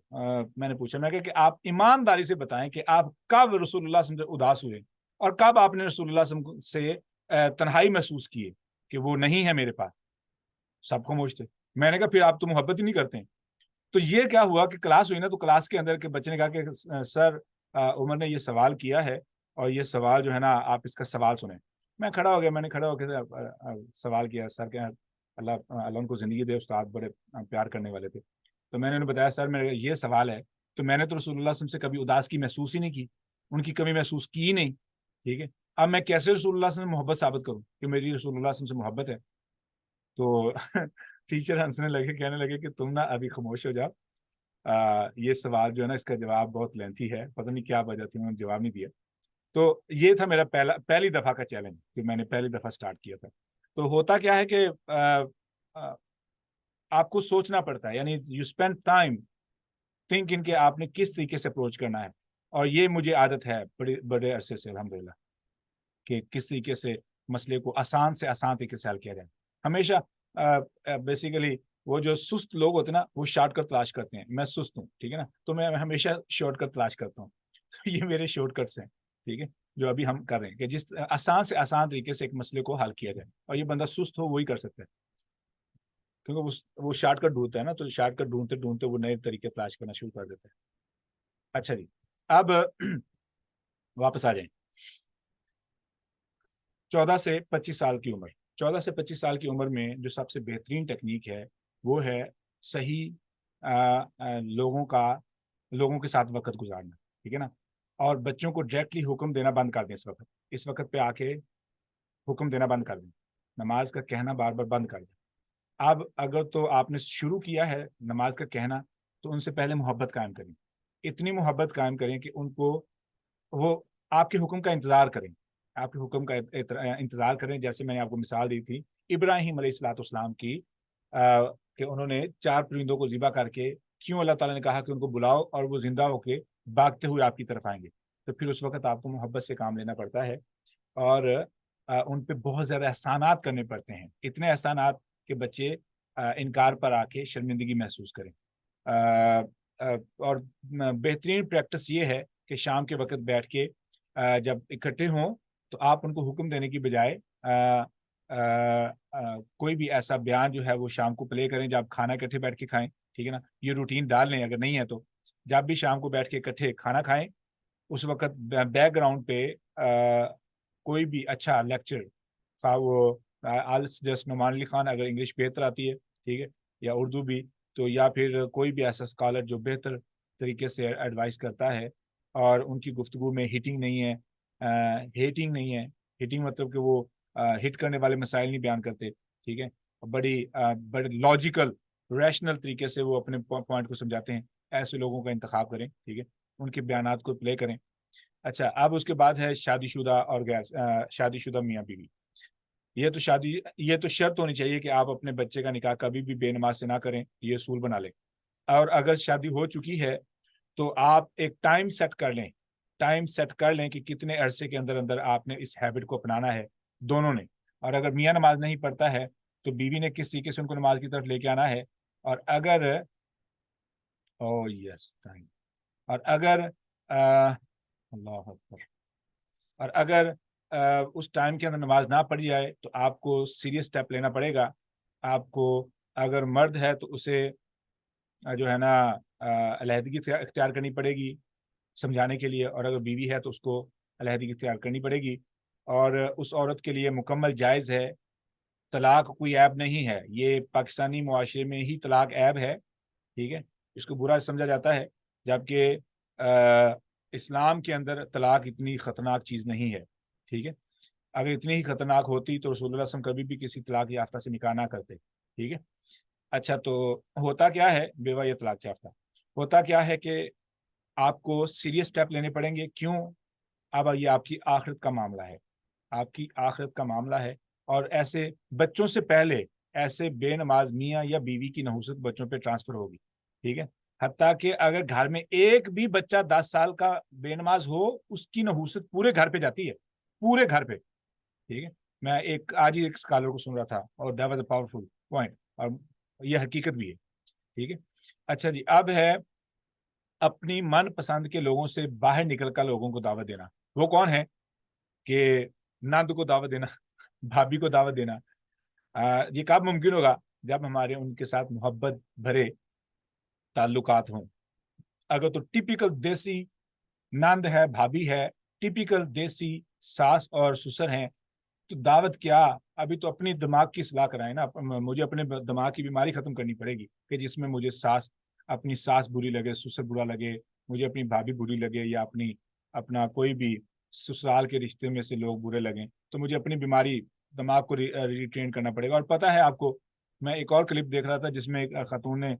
میں نے پوچھا، میں کہ آپ ایمانداری سے بتائیں کہ آپ کب رسول اللہ صلی اللہ علیہ وسلم سے اداس ہوئے اور کب آپ نے رسول اللہ صلی اللہ علیہ وسلم سے تنہائی محسوس کی کہ وہ نہیں ہے میرے پاس. سب خاموش تھے. میں نے کہا پھر آپ تو محبت ہی نہیں کرتے ہیں. تو یہ کیا ہوا کہ کلاس ہوئی نا، تو کلاس کے اندر کے بچے نے کہا کہ سر عمر نے یہ سوال کیا ہے اور یہ سوال جو ہے نا آپ اس کا سوال سنیں. میں کھڑا ہو گیا، میں نے کھڑا ہو کے سوال کیا. سر کہ اللہ ان کو زندگی دے، استاد بڑے پیار کرنے والے تھے. تو میں نے انہیں بتایا سر میرا یہ سوال ہے، تو میں نے تو رسول اللہ صلی اللہ علیہ وسلم سے کبھی اداس کی محسوس ہی نہیں کی، ان کی کمی محسوس کی ہی نہیں. ٹھیک ہے، اب میں کیسے رسول اللہ صلی اللہ علیہ وسلم سے محبت ثابت کروں کہ میری رسول اللہ صلی اللہ علیہ وسلم سے محبت ہے؟ تو ٹیچر ہنسنے لگے، کہنے لگے کہ تم نا ابھی خاموش ہو جاؤ، یہ سوال جو ہے نا اس کا جواب بہت لینتھی ہے، پتہ نہیں کیا وجہ تھی انہوں نے جواب نہیں دیا. تو یہ تھا میرا پہلی دفعہ کا چیلنج کہ میں نے پہلی دفعہ سٹارٹ کیا تھا. تو ہوتا کیا ہے کہ آپ کو سوچنا پڑتا ہے، یعنی یو اسپینڈ ٹائم تھنکنگ کہ آپ نے کس طریقے سے اپروچ کرنا ہے. اور یہ مجھے عادت ہے بڑے عرصے سے الحمدللہ کہ کس طریقے سے مسئلے کو آسان سے آسان طریقے سے حل کیا جائے. ہمیشہ بیسیکلی وہ جو سست لوگ ہوتے ہیں نا وہ شارٹ کٹ تلاش کرتے ہیں. میں سست ہوں، ٹھیک ہے نا، تو میں ہمیشہ شارٹ کٹ تلاش کرتا ہوں. تو یہ میرے شارٹ کٹس ہیں، ٹھیک ہے، جو ابھی ہم کر رہے ہیں کہ جس آسان سے آسان طریقے سے ایک مسئلے کو حل کیا جائے. اور یہ بندہ سست ہو وہی کر سکتا ہے، کیونکہ وہ شارٹ کٹ ڈھونڈتا ہے نا، تو شارٹ کٹ ڈھونڈتے ڈھونڈتے وہ نئے طریقے تلاش کرنا شروع کر دیتا ہے. اچھا جی، اب واپس آ جائیں. 14 سے 25 سال کی عمر. 14 سے 25 سال کی عمر میں جو سب سے بہترین ٹیکنیک ہے وہ ہے صحیح لوگوں کے ساتھ وقت گزارنا. ٹھیک ہے نا، اور بچوں کو ڈائریکٹلی حکم دینا بند کر دیں. اس وقت پہ آ کے حکم دینا بند کر دیں. نماز کا کہنا بار بار بند کر دیں. اب اگر تو آپ نے شروع کیا ہے نماز کا کہنا تو ان سے پہلے محبت قائم کریں. اتنی محبت قائم کریں کہ ان کو وہ آپ کے حکم کا انتظار کریں. آپ کے حکم کا انتظار کریں. جیسے میں نے آپ کو مثال دی تھی ابراہیم علیہ السلام کی کہ انہوں نے 4 پرندوں کو ذبح کر کے کیوں اللہ تعالیٰ نے کہا کہ ان کو بلاؤ اور وہ زندہ ہو کے بھاگتے ہوئے آپ کی طرف آئیں گے. تو پھر اس وقت آپ کو محبت سے کام لینا پڑتا ہے اور ان پہ بہت زیادہ احسانات کرنے پڑتے ہیں, اتنے احسانات کہ بچے انکار پر آ کے شرمندگی محسوس کریں. اور بہترین پریکٹس یہ ہے کہ شام کے وقت بیٹھ کے جب اکٹھے ہوں تو آپ ان کو حکم دینے کی بجائے کوئی بھی ایسا بیان جو ہے وہ شام کو پلے کریں جب کھانا اکٹھے بیٹھ کے کھائیں. ٹھیک ہے نا, یہ روٹین ڈال لیں. اگر نہیں ہے تو جب بھی شام کو بیٹھ کے اکٹھے کھانا کھائیں اس وقت بیک گراؤنڈ پہ کوئی بھی اچھا لیکچر, وہ جسٹ نعمان علی خان اگر انگلش بہتر آتی ہے, ٹھیک ہے, یا اردو بھی, تو یا پھر کوئی بھی ایسا اسکالر جو بہتر طریقے سے ایڈوائز کرتا ہے اور ان کی گفتگو میں ہیٹنگ نہیں ہے, ہیٹنگ نہیں ہے. ہیٹنگ مطلب کہ وہ ہٹ کرنے والے مسائل نہیں بیان کرتے, ٹھیک ہے, بڑی لاجیکل ریشنل طریقے سے وہ اپنے پوائنٹ کو سمجھاتے ہیں. ایسے لوگوں کا انتخاب کریں, ٹھیک ہے, ان کے بیانات کو پلے کریں. اچھا, اب اس کے بعد ہے شادی شدہ اور غیر شادی شدہ میاں بیوی. یہ تو شرط ہونی چاہیے کہ آپ اپنے بچے کا نکاح کبھی بھی بے نماز سے نہ کریں, یہ اصول بنا لیں. اور اگر شادی ہو چکی ہے تو آپ ایک ٹائم سیٹ کر لیں کہ کتنے عرصے کے اندر آپ نے اس ہیبٹ کو اپنانا ہے دونوں نے. اور اگر میاں نماز نہیں پڑھتا ہے تو بیوی نے کس طریقے سے ان کو نماز کی طرف لے کے آنا ہے. اور اگر اللہ اکبر, اور اگر اس ٹائم کے اندر نماز نہ پڑھی جائے تو آپ کو سیریس سٹیپ لینا پڑے گا. آپ کو اگر مرد ہے تو اسے جو ہے نا علیحدگی اختیار کرنی پڑے گی سمجھانے کے لیے, اور اگر بیوی ہے تو اس کو علیحدگی اختیار کرنی پڑے گی. اور اس عورت کے لیے مکمل جائز ہے, طلاق کوئی عیب نہیں ہے. یہ پاکستانی معاشرے میں ہی طلاق عیب ہے, ٹھیک ہے, اس کو برا سمجھا جاتا ہے, جبکہ اسلام کے اندر طلاق اتنی خطرناک چیز نہیں ہے, ٹھیک ہے. اگر اتنی ہی خطرناک ہوتی تو رسول اللہ صلی اللہ علیہ وسلم کبھی بھی کسی طلاق یافتہ سے نکاح نہ کرتے, ٹھیک ہے. اچھا, تو ہوتا کیا ہے بیوہ یا طلاق یافتہ, ہوتا کیا ہے کہ آپ کو سیریس سٹیپ لینے پڑیں گے. کیوں؟ اب یہ آپ کی آخرت کا معاملہ ہے, آپ کی آخرت کا معاملہ ہے. اور ایسے بچوں سے پہلے ایسے بے نماز میاں یا بیوی کی نحوست بچوں پہ ٹرانسفر ہوگی, ٹھیک ہے. حتیٰ کہ اگر گھر میں ایک بھی بچہ 10 سال کا بے نماز ہو, اس کی نحوست پورے گھر پہ جاتی ہے, پورے گھر پہ, ٹھیک ہے. میں آج ہی ایک اسکالر کو سن رہا تھا اور that was a powerful point, اور یہ حقیقت بھی ہے, ٹھیک ہے. اچھا جی, اب ہے اپنی من پسند کے لوگوں سے باہر نکل کر لوگوں کو دعوت دینا. وہ کون ہے کہ نند کو دعوت دینا, بھابھی کو دعوت دینا. یہ کب ممکن ہوگا؟ جب ہمارے ان کے ساتھ محبت بھرے تعلقات ہوں. اگر تو ٹیپیکل دیسی نند ہے, بھابھی ہے, ٹیپیکل دیسی ساس اور سسر ہیں, تو دعوت کیا؟ ابھی تو اپنی دماغ کی اصلاح کرائیں نا. مجھے اپنے دماغ کی بیماری ختم کرنی پڑے گی کہ جس میں مجھے اپنی ساس بری لگے, سسر برا لگے, مجھے اپنی بھابھی بری لگے, یا اپنا کوئی بھی سسرال کے رشتے میں سے لوگ برے لگیں. تو مجھے اپنی بیماری دماغ کو ریٹرین کرنا پڑے گا. اور پتہ ہے آپ کو, میں ایک اور کلپ دیکھ رہا تھا جس میں ایک خاتون نے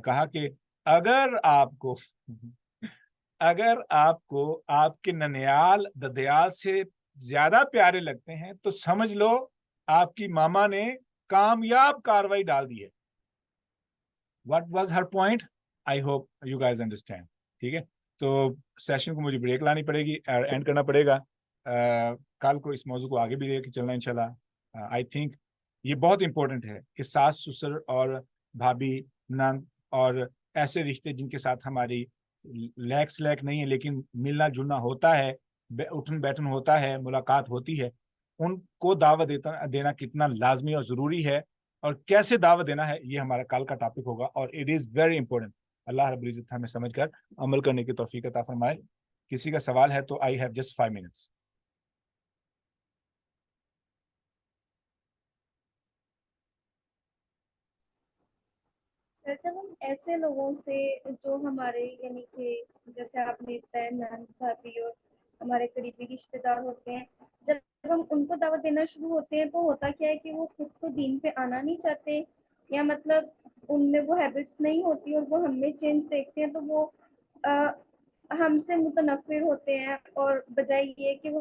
کہا کہ اگر آپ کو آپ کے ننیال ددیال سے زیادہ پیارے لگتے ہیں تو سمجھ لو آپ کی ماما نے کامیاب کاروائی ڈال دی ہے. What was her point? I hope you guys understand. ٹھیک ہے, تو سیشن کو مجھے بریک لانی پڑے گی, اینڈ کرنا پڑے گا. کل کو اس موضوع کو آگے بھی لے کے چلنا انشاءاللہ. آئی تھنک یہ بہت امپورٹنٹ ہے کہ ساس سسر اور بھابھی نند اور ایسے رشتے جن کے ساتھ ہماری لیک نہیں ہے لیکن ملنا جلنا ہوتا ہے, اٹھن بیٹھن ہوتا ہے, ملاقات ہوتی ہے, ان کو دعوت دینا کتنا لازمی اور ضروری ہے, اور کیسے دعوت دینا ہے, یہ ہمارا کل کا ٹاپک ہوگا. اور اٹ از ویری امپورٹنٹ. اللہ رب العزت ہمیں سمجھ کر عمل کرنے کی توفیق عطا فرمائے. کسی کا سوال ہے تو آئی ہیو جسٹ 5 minutes. سر, جب ہم ایسے لوگوں سے جو ہمارے یعنی کہ جیسے آپ نے بتایا نان بھابھی اور ہمارے قریبی رشتے دار ہوتے ہیں, جب ہم ان کو دعوت دینا شروع ہوتے ہیں تو ہوتا کیا ہے کہ وہ خود کو دین پہ آنا نہیں چاہتے, یا مطلب ان میں وہ ہیبٹس نہیں ہوتی اور وہ ہم میں چینج دیکھتے ہیں تو وہ ہم سے متنفر ہوتے ہیں, اور بجائے یہ کہ وہ